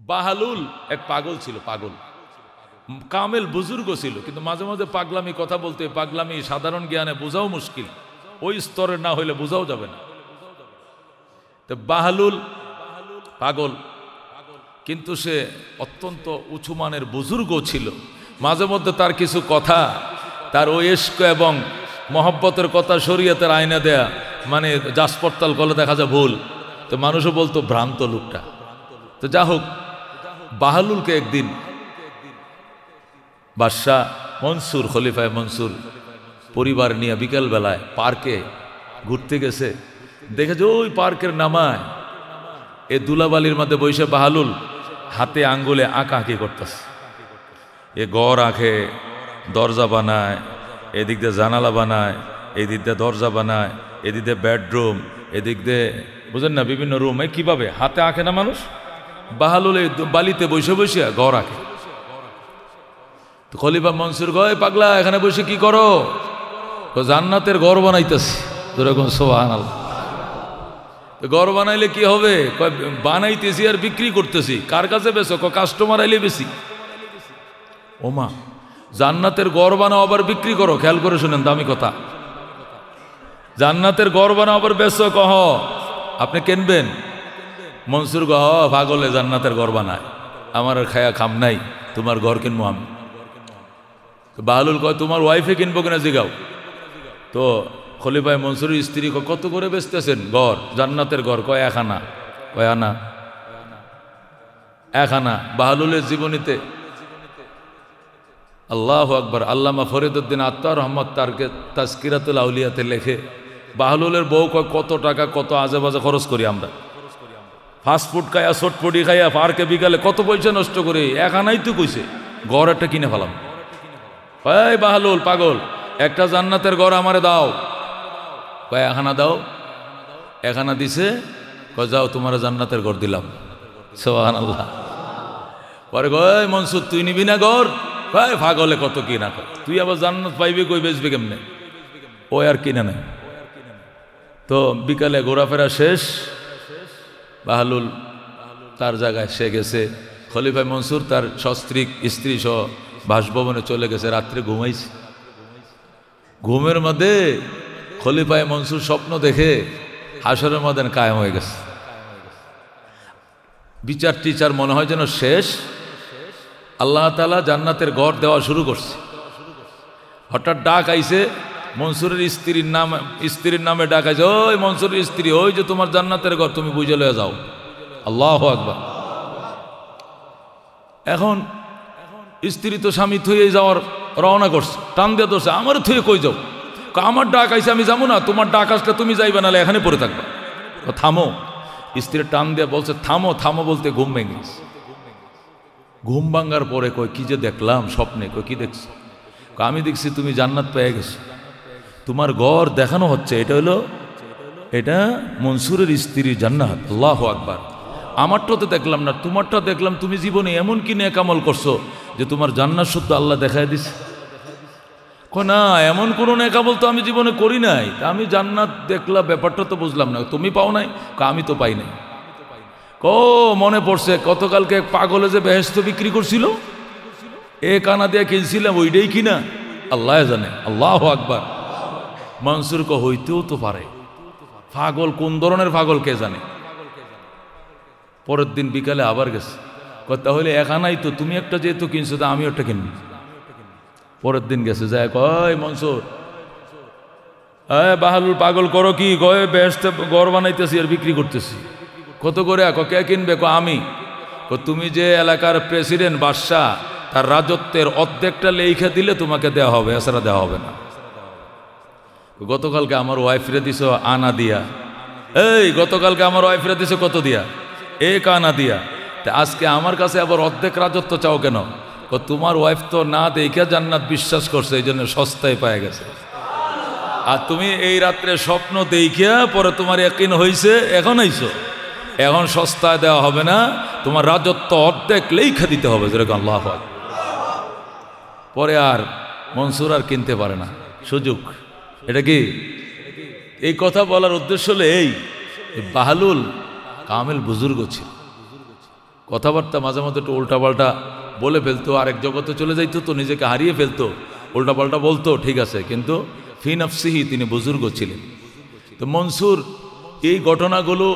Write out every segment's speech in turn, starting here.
বাহালুল এক পাগল ছিল, পাগল কামেল বুজুর্গ ছিল, কিন্তু মাঝে মাঝে পাগলামি কথা বলতে, পাগলামি সাধারণ জ্ঞানে বোঝাও মুশকিল, ওই স্তরের না হইলে বোঝাও যাবে না। তো বাহালুল পাগল, কিন্তু সে অত্যন্ত উঁচু মানের বুজুর্গ ছিল। মাঝে মধ্যে তার কিছু কথা, তার ওই ইশক এবং মহব্বতের কথা শরীয়তের আইনে দেয়া, মানে যাচপড়তাল করলে দেখা যায় ভুল, তো মানুষও বলতো ভ্রান্ত লোকটা। তো যা হোক, বাহালুলকে একদিন বাদশাহ মনসুর, খলিফায় মনসুর পরিবার নিয়ে বিকেল বেলায় পার্কে ঘুরতে গেছে। দেখেছে ওই পার্কের নামায় এ দুলাবালির মধ্যে বসে বাহালুল হাতে আঙ্গুলে আঁকাআঁকি করতেছে। এ ঘর আঁকে, দরজা বানায়, এদিক দিয়ে জানালা বানায়, এদিক দিয়ে দরজা বানায়, এদিক দিয়ে বেডরুম, এদিক দিয়ে বুঝেন না বিভিন্ন রুম। কিভাবে হাতে আঁকে না মানুষ, বাহালুল এই বালিতে বসে বসে ঘর আঁকে। তো খলিফা মনসুর কয়, পাগলা এখানে বসে কি করো? জান্নাতের ঘর বানাইতেছি। যেরকম সুবহানাল্লাহ। ঘর বানাইলে কি হবে? বানাইতেছি আর বিক্রি করতেছি। কার কাছে বেচো? কাস্টমার আইলে বেশি। ওমা, জান্নাতের ঘর বানাও আবার বিক্রি করো? খেয়াল করে শুনেন, দামি কথা। জান্নাতের ঘর বানাও আবার বেচো, কহ আপনি কিনবেন? মনসুর কহ, পাগলে জান্নাতের ঘর বানায়, আমার আর খায়া খাম নাই, তোমার ঘর কিনবো আমি। বাহালুল কয়, তোমার ওয়াইফে কিনবো কিনা জিগাও। তো খলিফায় মনসুরের স্ত্রী কত করে বেচতেছেন ঘর? জান্নাতের ঘর। কয় এক আনা। কয় আনা? এক আনা। বাহালুলের জীবনীতে আল্লাহু আকবার, আল্লামা ফরিদউদ্দিন আত্মার রহমত তারকে তাজকিরাতুল আউলিয়াতে লেখে, বাহালুলের বউ কয় কত টাকা কত আজে বাজে খরচ করি আমরা, ফাস্টফুড খাইয়া চটপটি খাইয়া পার্কে বিকালে কত পয়সা নষ্ট করি, এক আনাই তো কইছে, ঘর একটা কিনে ফেলাম। এই বাহালুল পাগল, একটা জান্নাতের ঘর আমারে দাও। কয় এক আনা দাও। এক আনা দিছে। কয় যাও, তোমার জান্নাতের ঘর দিলাম। সুবহানাল্লাহ। পরে কয়, মনসুর তুই নিবি না ঘর? কয় পাগলে কত কিনা, তুই আবার জান্নাত পাইবি কই, বেচবি কেমনে? ও আর কিনে নেয়। তো বিকালে ঘোরাফেরা শেষ, বাহালুল তার জায়গায় সে গেছে। খলিফা মনসুর তার সস্ত্রীক স্ত্রী সহ বাসভবনে চলে গেছে, রাত্রে ঘুমাইছে। ঘুমের মধ্যে খলিফায় মনসুর স্বপ্ন দেখে হাসরের ময়দান কায়েম হয়ে গেছে। বিচার টিচার মনে হয় যেন শেষ, আল্লাহ তাআলা জান্নাতের ঘর দেওয়া শুরু করছে। হঠাৎ ডাক আইছে মনসুরের স্ত্রীর নামে ডাক আইছে, ওই মনসুরের স্ত্রী, ওই যে তোমার জান্নাতের ঘর, তুমি বুঝে লয়ে যাও। আল্লাহু আকবার। এখন স্ত্রী তো স্বামী থুয়ে যাওয়ার রওনা করছে, টান দিয়ে ধরছে, আমার থুয়ে কই যাও? আমার ডাক আইছে, আমি যাবো না, তোমার ডাক আসলে তুমি যাইবে, নাহলে এখানে পড়ে থাকবা। থামো। স্ত্রী টান দিয়ে বলছে, থামো থামো বলতে ঘুম ভেঙে গেছে। ঘুম ভাঙ্গার পরে কই, কি যে দেখলাম স্বপ্নে? কই কি দেখছি? আমি দেখছি তুমি জান্নাত পেয়ে গেছো, তোমার ঘর দেখানো হচ্ছে, এটা মনসুরের স্ত্রীর জান্নাত। আল্লাহু আকবার। আমারটা তো দেখলাম না, তোমারটা দেখলাম। তুমি জীবনে এমন কি নেক আমল করছো যে তোমার জান্নাত সত্য আল্লাহ দেখায় দিছে? না, এমন কোনো নেক আমল তো আমি জীবনে করি নাই, আমি জান্নাত দেখলাম, ব্যাপারটা তো বুঝলাম না। তুমি পাও নাই? আমি তো পাই নাই। মনে পড়ছে, গতকালকে পাগলে যে বেহেশত বিক্রি করছিল, এক আনা দিয়ে কিনছিলাম, ওইটাই কিনা আল্লাহ জানে। আল্লাহু আকবার। মনসুর হইতেও তো পারে, পাগল কোন ধরনের পাগল কে জানে। পরের দিন বিকালে আবার গেছে, তাহলে এক আনাই তো, তুমি একটা যেহেতু কিনছো তা আমি একটা কিনবি। পরের দিন গেছে, যায় কয়, মনসুর বাহালুল পাগল করো কি? কয় বেহেশতে ঘর বানাইতেছি আর বিক্রি করতেছি। কত করে? কে কিনবে? আমি। তুমি যে এলাকার প্রেসিডেন্ট, বাদশাহ, তার রাজত্বের অর্ধেকটা লেখা দিলে তোমাকে দেওয়া হবে, এছাড়া দেওয়া হবে না। গতকালকে আমার ওয়াইফরে দিছো আনা দিয়া। এই গতকালকে আমার ওয়াইফরে দিছো কত দিয়া? এক আনা দিয়া। তা আজকে আমার কাছে আবার অর্ধেক রাজত্ব চাও কেন? তোমার ওয়াইফ তো না দেখা জান্নাত বিশ্বাস করছে, এই জন্য সস্তায় পায়ে গেছে। আর তুমি এই রাত্রে স্বপ্ন দেখিয়া পরে তোমার ইয়াকিন হইছে, এখন আইছো, এখন সস্তায় দেওয়া হবে না, তোমার রাজত্ব অর্ধেক লেখা দিতে হবে। যেরকম আল্লাহ আকবার। পরে আর মনসুর আর কিনতে পারে না, সুযোগ। এটা কি? এই কথা বলার উদ্দেশ্য হলো এই, বাহালুল কামেল বুজুর্গ ছিল, কথাবার্তা মাঝে মধ্যে একটু উল্টাপাল্টা বলে ফেলতো, আরেক জগতে চলে যাইতো, তো নিজেকে হারিয়ে ফেলতো, উল্টাপাল্টা বলতো, ঠিক আছে, কিন্তু ফি নফসিহি তিনি বুজুর্গ ছিলেন। তো মনসুর এই ঘটনাগুলো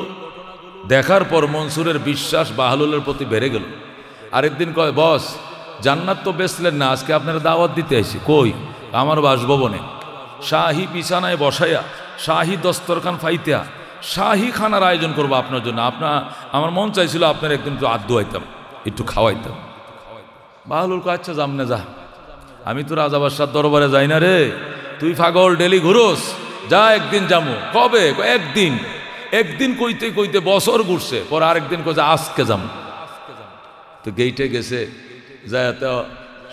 দেখার পর মনসুরের বিশ্বাস বাহলুলের প্রতি বেড়ে গেল। আরেকদিন কয়, বস জান্নাত তো বেচলেন না, আজকে আপনারা দাওয়াত দিতে আসি। কই? আমার বাসভবনে শাহী বিছানায় বসাইয়া, শাহী দস্তরখান ফাইতিয়া, শাহী খানার আয়োজন করবো আপনার জন্য। আমার মন চাইছিল আপনার একদিন একটু আদ্য আইতাম, একটু খাওয়াইতাম। বাহলুল কয়, আচ্ছা যাম না, যা, আমি তো রাজা বাদশার দরবারে যাই না রে, তুই পাগল, ডেলি ঘুরোস, যা একদিন যামু। কবে? একদিন। একদিন কইতে কইতে বছর ঘুরছে, পর আরেকদিন কইছে আজকে যামু। তো গেইটে গেছে, যায় তো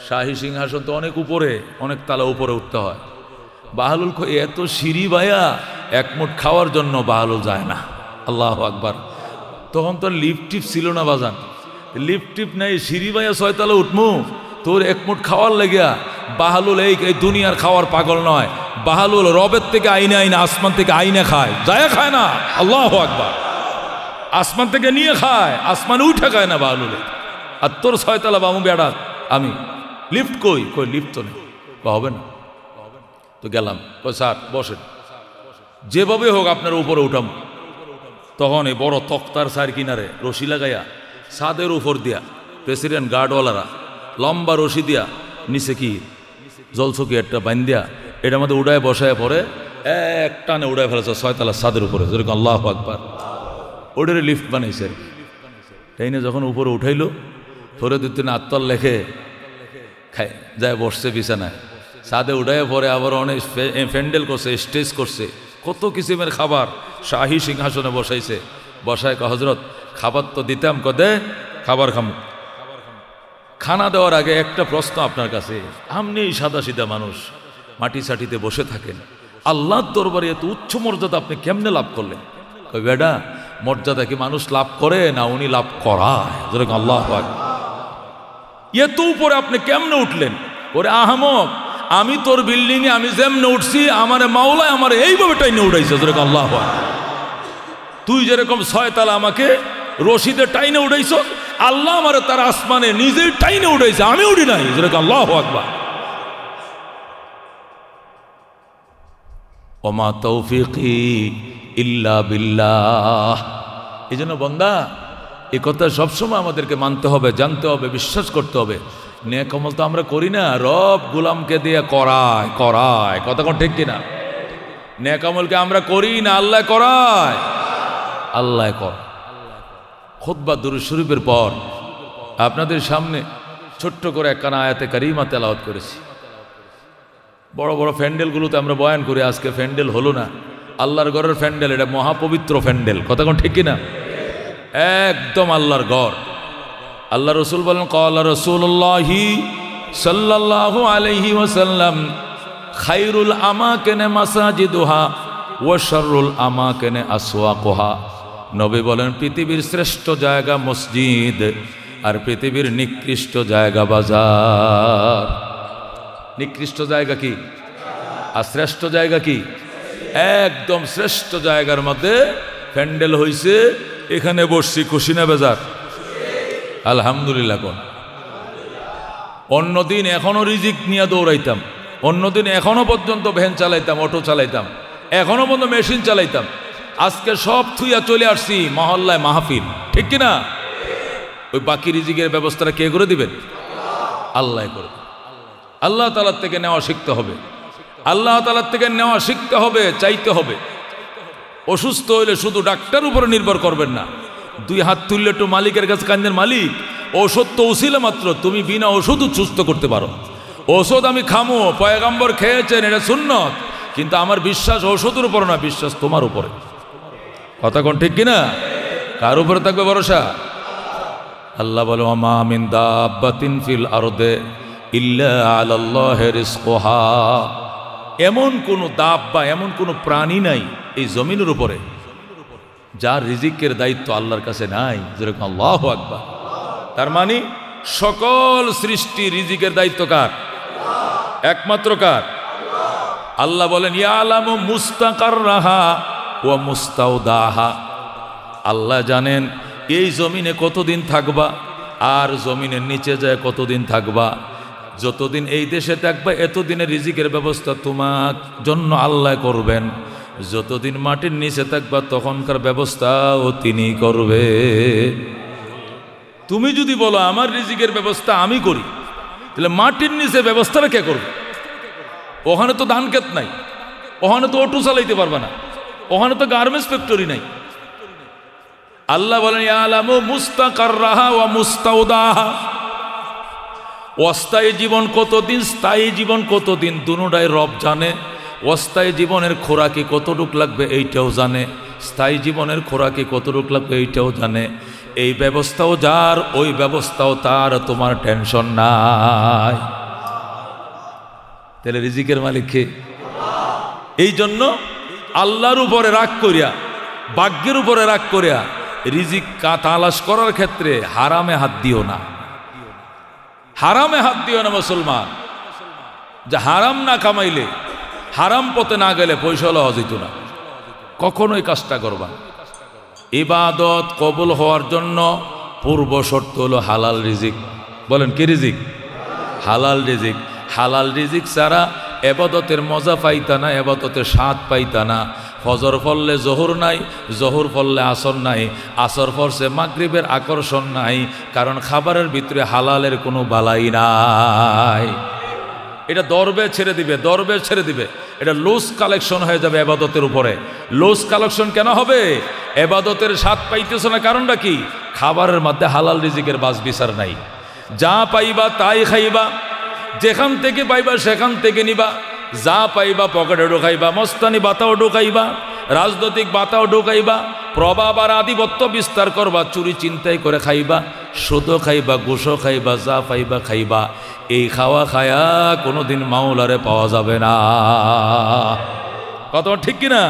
শাহী সিংহাসন তো অনেক উপরে, অনেক তালা উপরে উঠতে হয়। বাহলুল এত সিঁড়ি বায়া এক মুঠ খাওয়ার জন্য বাহলুল যায় না। আল্লাহু আকবার। তখন তো লিফট টিপ ছিল না বাজান, লিফট টিপ নাই, সিঁড়ি বায়া ছয়তলা উঠমু তোর এক মুঠ খাওয়ার লেগিয়া। বাহলুল এই দুনিয়ার খাওয়ার পাগল নয়, বাহলুল রবের থেকে আইনে আইনে, আসমান থেকে আইনে খায়, যায় খায় না। আল্লাহু আকবার। আসমান থেকে নিয়ে খায়, আসমানে উঠে খায় না বাহলুলে। আর তোর ছয়তলা বামু বেড়া, আমি লিফট কই? কই লিফট তো নেই, হবে না। তো গেলাম, কই স্যার বসেন, যেভাবে হোক আপনার উপরে উঠাম। তখন এই বড় তক্তার সার কিনারে রশি লাগাইয়া ছাদের উপর দিয়া প্রেসিডেন্ট গার্ডওয়ালারা লম্বা রশি দিয়া নিচে কি জলচকি একটা বান্ধিয়া এটার মধ্যে উড়ায় বসায় পরে এক টানে উড়ায় ফেলেছে ছয়তলা ছাদের উপরে, যেরকম আল্লাহু আকবার। ওটারে লিফট বানাইছে। তাই না, যখন উপরে উঠাইলো ফরিদউদ্দিন আত্মার লেখে খায় যায় বসছে বিছানায়, ছাদে উঠায় পরে আবার অনেক প্যান্ডেল করছে, স্টেজ করছে, কত কিসিমের খাবার শাহী সিংহাসনে বসাইছে। বসায় হজরত খাবার তো দিতাম, কদে খাবার খামু। খানা দেওয়ার আগে একটা প্রশ্ন আপনার কাছে, আপনি সাদা সিধা মানুষ, মাটি সাটিতে বসে থাকেন, আল্লাহর দরবারে এত উচ্চ মর্যাদা আপনি কেমনে লাভ করলেন? ওই বেটা, মর্যাদা কি মানুষ লাভ করে না উনি লাভ করায়? যেরকম আল্লাহু আকবার। এত উপরে আপনি কেমনে উঠলেন? ওরে আহমক, আমি তোর বিল্ডিং এ আমি যেমনে উঠছি, আমারে মাওলায় আমার এইভাবে টাইনে উঠাইছে। যেরকম আল্লাহু আকবার। তুই যেরকম ছয়তলা আমাকে রশিদে টাইনে উঠাইছ, আল্লাহ আমারে তার আসমানে নিজেই টাইনে উঠাইছে, আমি উঠি নাই। যেরকম আল্লাহু আকবার। ওমা তৌফিকি ইল্লা বিল্লাহ। এই জন্য বন্দা, এ কথা সবসময় আমাদেরকে মানতে হবে, জানতে হবে, বিশ্বাস করতে হবে। নেক আমল তো আমরা করি না, রব গোলামকে দিয়ে করায় করায়। কথা কোন ঠিক কিনা? নেক আমলকে আমরা করি না, আল্লাহ করায়, আল্লাহ কর। খুতবা দুরূদ শরীফের পর আপনাদের সামনে ছোট্ট করে একখানা আয়াতে কারিমা তেলাওয়াত করেছি। বড় বড় প্যান্ডেলগুলোতে আমরা বয়ান করি, আজকে প্যান্ডেল হলো না, আল্লাহর ঘরের প্যান্ডেল, এটা মহাপবিত্র প্যান্ডেল। কথা কোন ঠিক কিনা? একদম আল্লাহর ঘর। আল্লাহ রসুল বলেন, ক্বালা রাসূলুল্লাহি সাল্লাল্লাহু আলাইহি ওয়াসাল্লাম, খায়রুল আমাকিনে মাসাজিদুহা ওয়া শাররুল আমাকিনে আসওয়াকুহা। নবী বলেন, পৃথিবীর শ্রেষ্ঠ জায়গা মসজিদ, আর পৃথিবীর নিকৃষ্ট জায়গা বাজার। নিকৃষ্ট জায়গা কি আর শ্রেষ্ঠ জায়গা কি? একদম শ্রেষ্ঠ জায়গার মধ্যে প্যান্ডেল হইছে, এখানে বসছি, খুশি না বেজার? আলহামদুলিল্লাহ। কোন অন্যদিন এখনো রিজিক নিয়ে দৌড়াইতাম, অন্যদিন এখনো পর্যন্ত ভ্যান চালাইতাম, অটো চালাইতাম, এখনো পর্যন্ত মেশিন চালাইতাম। আজকে সব থুইয়া চলে আসছি মহল্লায় মাহফিল, ঠিক কিনা? ওই বাকি রিজিকের ব্যবস্থাটা কে করে দিবেন? আল্লাহ করে। আল্লাহ তাআলার থেকে নেওয়া শিখতে হবে, আল্লাহ তাআলার থেকে নেওয়া শিখতে হবে, চাইতে হবে। অসুস্থ হইলে শুধু ডাক্তার উপরে নির্ভর করবেন না, দুই হাত তুললে একটু মালিকের কাছে কান্দের, মালিক ওষুধ তো উসিলা মাত্র, তুমি বিনা ওষুধ সুস্থ করতে পারো। ওষুধ আমি খামো, পয়গম্বর খেয়েছেন, এটা সুন্নত, কিন্তু আমার বিশ্বাস ওষুধের উপর না, বিশ্বাস তোমার উপরে। কথা কোন ঠিক কিনা? কার উপরে থাকবে ভরসা? আল্লাহ বলে, ওমা মিন দাব্বাতিন ফিল আরদে ইল্লা আলাল্লাহি রিজকুহা। এমন কোন দাব্বা, এমন কোন প্রাণী নাই এই জমিনের উপরে যার রিজিকের দায়িত্ব আল্লাহর কাছে নাই। যেরকম আল্লাহু আকবার। তার মানে সকল সৃষ্টি রিজিকের দায়িত্ব কার? একমাত্র কার? আল্লাহ বলেন, ইয়ালামু মুস্তাকাররাহা ওয়া মুস্তাওদাহা। আল্লাহ জানেন এই জমিনে কতদিন থাকবা আর জমিনের নিচে যায় কতদিন থাকবা। যতদিন এই দেশে থাকবা এতদিনের রিজিকের ব্যবস্থা তোমার জন্য আল্লাহ করবেন। যতদিন মাটির নিচে থাকবা তখনকার ব্যবস্থাও তিনি করবে। তুমি যদি বলো আমার রিজিকের ব্যবস্থা আমি করি, তাহলে মাটির নিচে ব্যবস্থাটা কে করবে? ওখানে তো ধান ক্ষেত নাই, ওখানে তো অটো চালাইতে পারবে না, ওখানে তো গার্মেন্টস ফ্যাক্টরি নাই। আল্লাহ বলেন ইয়ালামু মুস্তাকাররাহা ওয়া মুস্তাওদাহা, অস্থায়ী জীবন কতদিন, স্থায়ী জীবন কতদিন, দুটোটাই রব জানে। অস্থায়ী জীবনের খোরাকি কতটুক লাগবে এইটাও জানে, স্থায়ী জীবনের খোরাকি কতটুক লাগবে এইটাও জানে। এই ব্যবস্থাও যার, ওই ব্যবস্থাও তার, তোমার টেনশন নাই। তাহলে রিজিকের মালিক কে? এই জন্য আল্লাহর উপরে রাগ করিয়া, ভাগ্যের উপরে রাগ করিয়া রিজিক তালাশ করার ক্ষেত্রে হারামে হাত দিও না। হারামে হাত দিও না মুসলমান। যে হারাম না কামাইলে, হারাম পথে না গেলে পয়সা হওয়া যেত না। কখনোই কাজটা করবা। ইবাদত কবুল হওয়ার জন্য পূর্ব শর্ত হলো হালাল রিজিক। বলেন কি রিজিক? হালাল রিজিক। হালাল রিজিক ছাড়া এবাদতের মজা পাইতা না, এবাদতের স্বাদ পাইতা না। ফজর পড়লে জোহর নাই, জোহর পড়লে আসর নাই, আসর পড়ছে মাগরিবের আকর্ষণ নাই, কারণ খাবারের ভিতরে হালালের কোনো বালাই নাই। এটা দরবে ছেড়ে দিবে, দরবে ছেড়ে দিবে। এটা লুজ কালেকশন হয়ে যাবে এবাদতের উপরে। লুজ কালেকশন কেন হবে? এবাদতের স্বাদ পাইতেছ না, কারণটা কি? খাবারের মধ্যে হালাল রিজিকের বাস বিচার নাই। যা পাইবা তাই খাইবা, যেখান থেকে পাইবা সেখান থেকে নিবা। যা পাইবা পকেটে ঢুকাইবা, মস্তানি বাতাও ঢুকাইবা, রাজনৈতিক বাতাও ঢুকাইবা, প্রভাব আর আধিপত্য বিস্তার করবা, চুরি চিন্তাই করে খাইবা, সুদও খাইবা, ঘুষও খাইবা, যা পাইবা খাইবা। এই খাওয়া খায়া কোনোদিন মাওলারে পাওয়া যাবে না। কত ঠিক কিনা?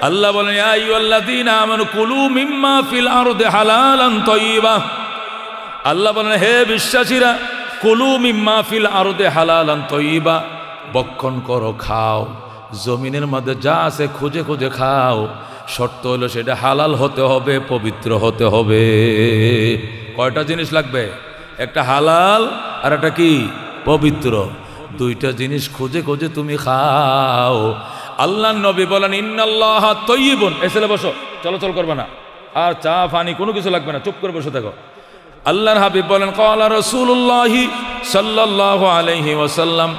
আল্লাহ বলেন ইয়া আইয়ুহাল্লাযীনা আমানু কুলু মিম্মা ফিল আরদি হালালান তাইয়্যিবা। আল্লাহ বলেন হে বিশ্বাসীরা, কুলু মিম্মা ফিল আরদি হালালান তাইয়্যিবা, বক্ষণ করো, খাও, জমিনের মধ্যে যা আছে খুঁজে খুঁজে খাও। শর্ত হলো সেটা হালাল হতে হবে, পবিত্র হতে হবে। কয়টা জিনিস লাগবে? একটা হালাল আর একটা কি? পবিত্র। দুইটা জিনিস খুঁজে খুঁজে তুমি খাও। আল্লাহ নবী বলেন ইন্নাল্লাহা তাইয়্যিবুন। এসে বসো, চলাচল করবে না, আর চা পানি কোনো কিছু লাগবে না, চুপ করে বসে থাকো। আল্লাহর হাবিব বলেন ক্বালা রাসূলুল্লাহি সাল্লাল্লাহু আলাইহি ওয়াসাল্লাম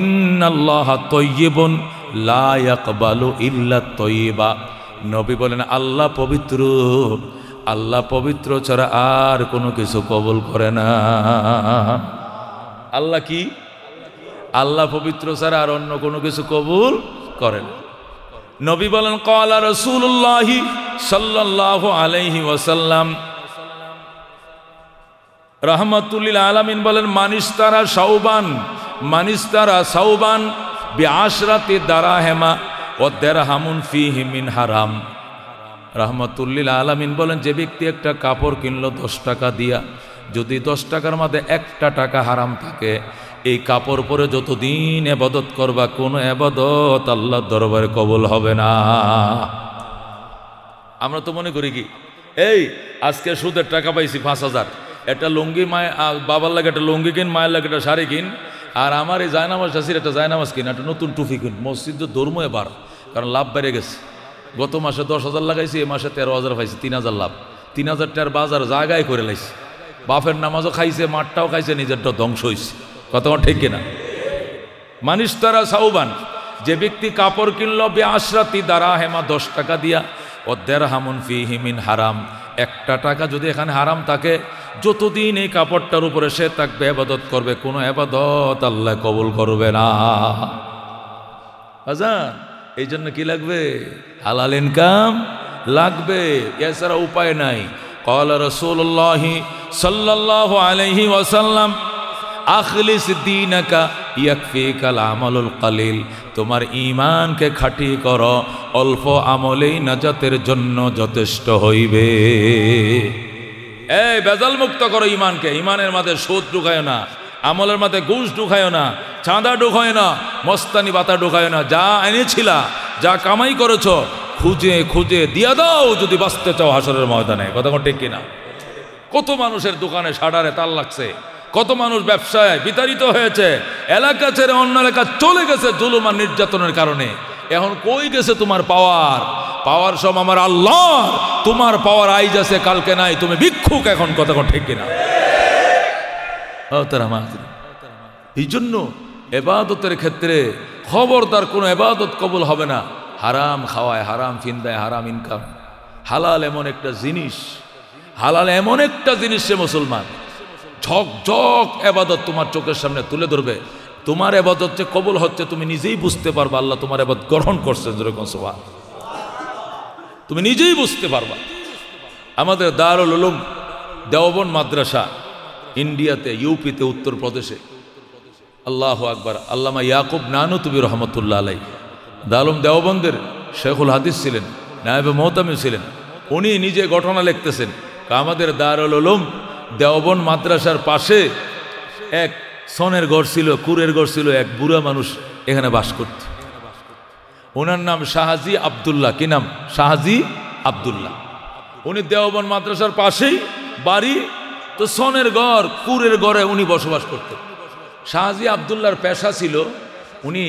ইন্নাল্লাহা তাইয়্যিবুন লা ইয়াকবালু ইল্লা তাইয়্যিবা। নবী বলেন আল্লাহ পবিত্র, আল্লাহ পবিত্র ছাড়া আর কোনো কিছু কবুল করে না। আল্লাহ কি? আল্লাহ পবিত্র ছাড়া আর অন্য কোনো কিছু কবুল করে না। নবী বলেন ক্বালা রাসূলুল্লাহি সাল্লাল্লাহু আলাইহি ওয়াসাল্লাম রাহমাতুল লিল আলামিন বলেন মানিস্তারা সাউবান, মানিস্তারা সাউবান বিআশরাতি দারাহেমা ও দিরহামুন ফীহি মিন হারাম। রাহমাতুল লিল আলামিন বলেন যে ব্যক্তি একটা কাপড় কিনলো 10 টাকা দিয়া, যদি 10 টাকার মধ্যে একটা টাকা হারাম থাকে, এই কাপড় পরে যতদিন ইবাদত করবা কোনো ইবাদত আল্লাহর দরবারে কবুল হবে না। আমরা তো মনে করি কি এই আজকে সুদের টাকা পাইছি 5000, একটা লুঙ্গি মায় বাবার লাগে একটা লুঙ্গি কিন, মায়ের লাগে একটা শাড়ি কিন, আর আমার এই জায়নামাজ শাসির একটা জায়নামাজ কিন, একটা নতুন টুপি কিন। মসজিদ ধর্ম এবার, কারণ লাভ বেড়ে গেছে। গত মাসে 10,000 লাগাইছি, এ মাসে 13,000 পাইছি, 3,000 লাভ। 3,000 টাকার বাজার জায়গায় করে লাইছে। বাপের নামাজও খাইছে, মাঠটাও খাইছে, নিজেরটা ধ্বংস হয়েছে। কথা ঠিক কিনা? মানিস তারা সাউবান, যে ব্যক্তি কাপড় কিনলো বিআশরাতি দারাহেমা 10 টাকা দিয়া, ও দিরহামুন ফীহি মিন হারাম, একটা টাকা যদি এখানে হারাম থাকে, যতদিন এই কাপড়টার উপরে সে থাকবে ইবাদত করবে, কোনো ইবাদত আল্লাহ কবুল করবে না। আজান এই জন্য কি লাগবে? হালাল ইনকাম লাগবে, এছাড়া উপায় নাই। ক্বালা রাসূলুল্লাহি সাল্লাল্লাহু আলাইহি ওয়াসাল্লাম আখলিস দীনাকা ইয়াকফিকাল আমালুল কালিল, তোমার ঈমানকে খাঁটি করো, অল্প আমলেই নাজাতের জন্য যথেষ্ট হইবে। এই বেজাল মুক্ত করো ঈমানকে। ঈমানের মধ্যে সুদ ঢুকায় না, আমলের মধ্যে ঘুষ ঢুকায় না, চাঁদা ঢুকায় না, মস্তানি বাতা ঢুকায় না। যা এনেছিলা, যা কামাই করেছো, খুঁজে খুঁজে দিয়া দাও যদি বাঁচতে চাও হাসরের ময়দানে। কথা ঠিক কিনা? কত মানুষের দোকানে শাটারে তালা লাগছে, কত মানুষ ব্যবসায় বিতাড়িত হয়েছে, এলাকা ছেড়ে অন্য এলাকা চলে গেছে জুলুম আর নির্যাতনের কারণে। এখন কই গেছে তোমার পাওয়ার? পাওয়ার সব আমার আল্লাহ। তোমার পাওয়ার আইজ আছে, কালকে নাই, তুমি ভিক্ষুক এখন। কথা ঠিক কিনা? এই জন্য এবাদতের ক্ষেত্রে খবরদার কোনো এবাদত কবুল হবে না হারাম খাওয়ায়, হারাম ফিন্দায়, হারাম ইনকাম। হালাল এমন একটা জিনিস, হালাল এমন একটা জিনিস, সে মুসলমান ঝকঝক এবাদত তোমার চোখের সামনে তুলে ধরবে। তোমার এবাদত যে কবুল হচ্ছে তুমি নিজেই বুঝতে পারবা আল্লাহ তোমার এবাদত গ্রহণ করছেন। যেরকম সুবহান, তুমি নিজেই বুঝতে পারবা। আমাদের দারুল উলুম দেওবন্দ মাদ্রাসা ইন্ডিয়াতে, ইউপিতে, উত্তরপ্রদেশে, আল্লাহু আকবার, আল্লামা ইয়াকুব নানুতুবি রহমতুল্লাহ আলাই দারুল দেওবন্দের শেখুল হাদিস ছিলেন, নায়েবে মোহতামিম ছিলেন। উনি নিজে ঘটনা লিখতেছেন, আমাদের দারুল উলুম দেওবন্দ মাদ্রাসার পাশে এক সনের ঘর ছিল, কুরের ঘর ছিল, এক বুড়া মানুষ এখানে বাস করত। ওনার নাম শাহজি আব্দুল্লাহ। কি নাম? শাহজি আব্দুল্লাহ। উনি দেওবন্দ মাদ্রাসার পাশেই বাড়ি, তো সনের ঘর, কুরের ঘরে উনি বসবাস করতেন। শাহজি আব্দুল্লাহর পেশা ছিল উনি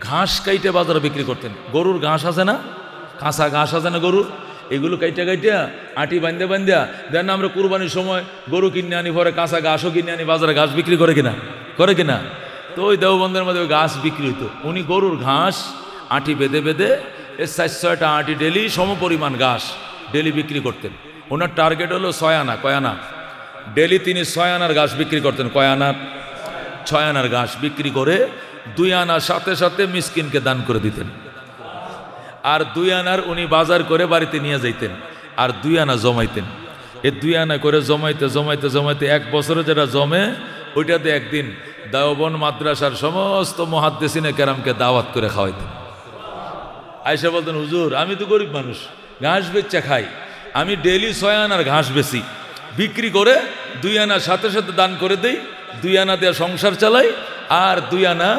ঘাস কাইটে বাজারে বিক্রি করতেন। গরুর ঘাস আছে না, কাঁচা ঘাস আছে না গরুর, এগুলো কাইটা কাইটা আটি বান্ধে বান্ধা দেন আমরা কুরবানির সময় গরু কিনে আনি, পরে কাঁচা ঘাসও কিনে আনি, বাজারে ঘাস বিক্রি করে কিনা, করে কিনা। তো ওই দেওবন্দের মধ্যে ওই ঘাস বিক্রি হতো। উনি গরুর ঘাস আটি বেঁধে বেঁধে 4-6টা আটি ডেলি সমপরিমাণ ঘাস ডেলি বিক্রি করতেন। ওনার টার্গেট হলো 6 আনা। কয় আনা? ডেলি তিনি 6 আনার ঘাস বিক্রি করতেন। কয় আনার? 6 আনার ঘাস বিক্রি করে 2 আনার সাথে সাথে মিসকিনকে দান করে দিতেন। আর 2 আনার উনি বাজার করে বাড়িতে নিয়ে যাইতেন, আর 2 আনা জমাইতেন। এই 2 আনা করে জমাইতে জমাইতে জমাইতে 1 বছরে যেটা জমে ওইটাতে একদিন দেওবন্দ মাদ্রাসার সমস্ত মুহাদ্দিসিনে কেরামকে দাওয়াত করে খাওয়াইতেন। আয়েশা বলতেন, হুজুর আমি তো গরিব মানুষ, ঘাস বেচা খাই, আমি ডেলি 6 আনার ঘাস বেচি, বিক্রি করে 2 আনার সাথে সাথে দান করে দেই, 2 আনা দিয়ে সংসার চালাই, আর 2 আনা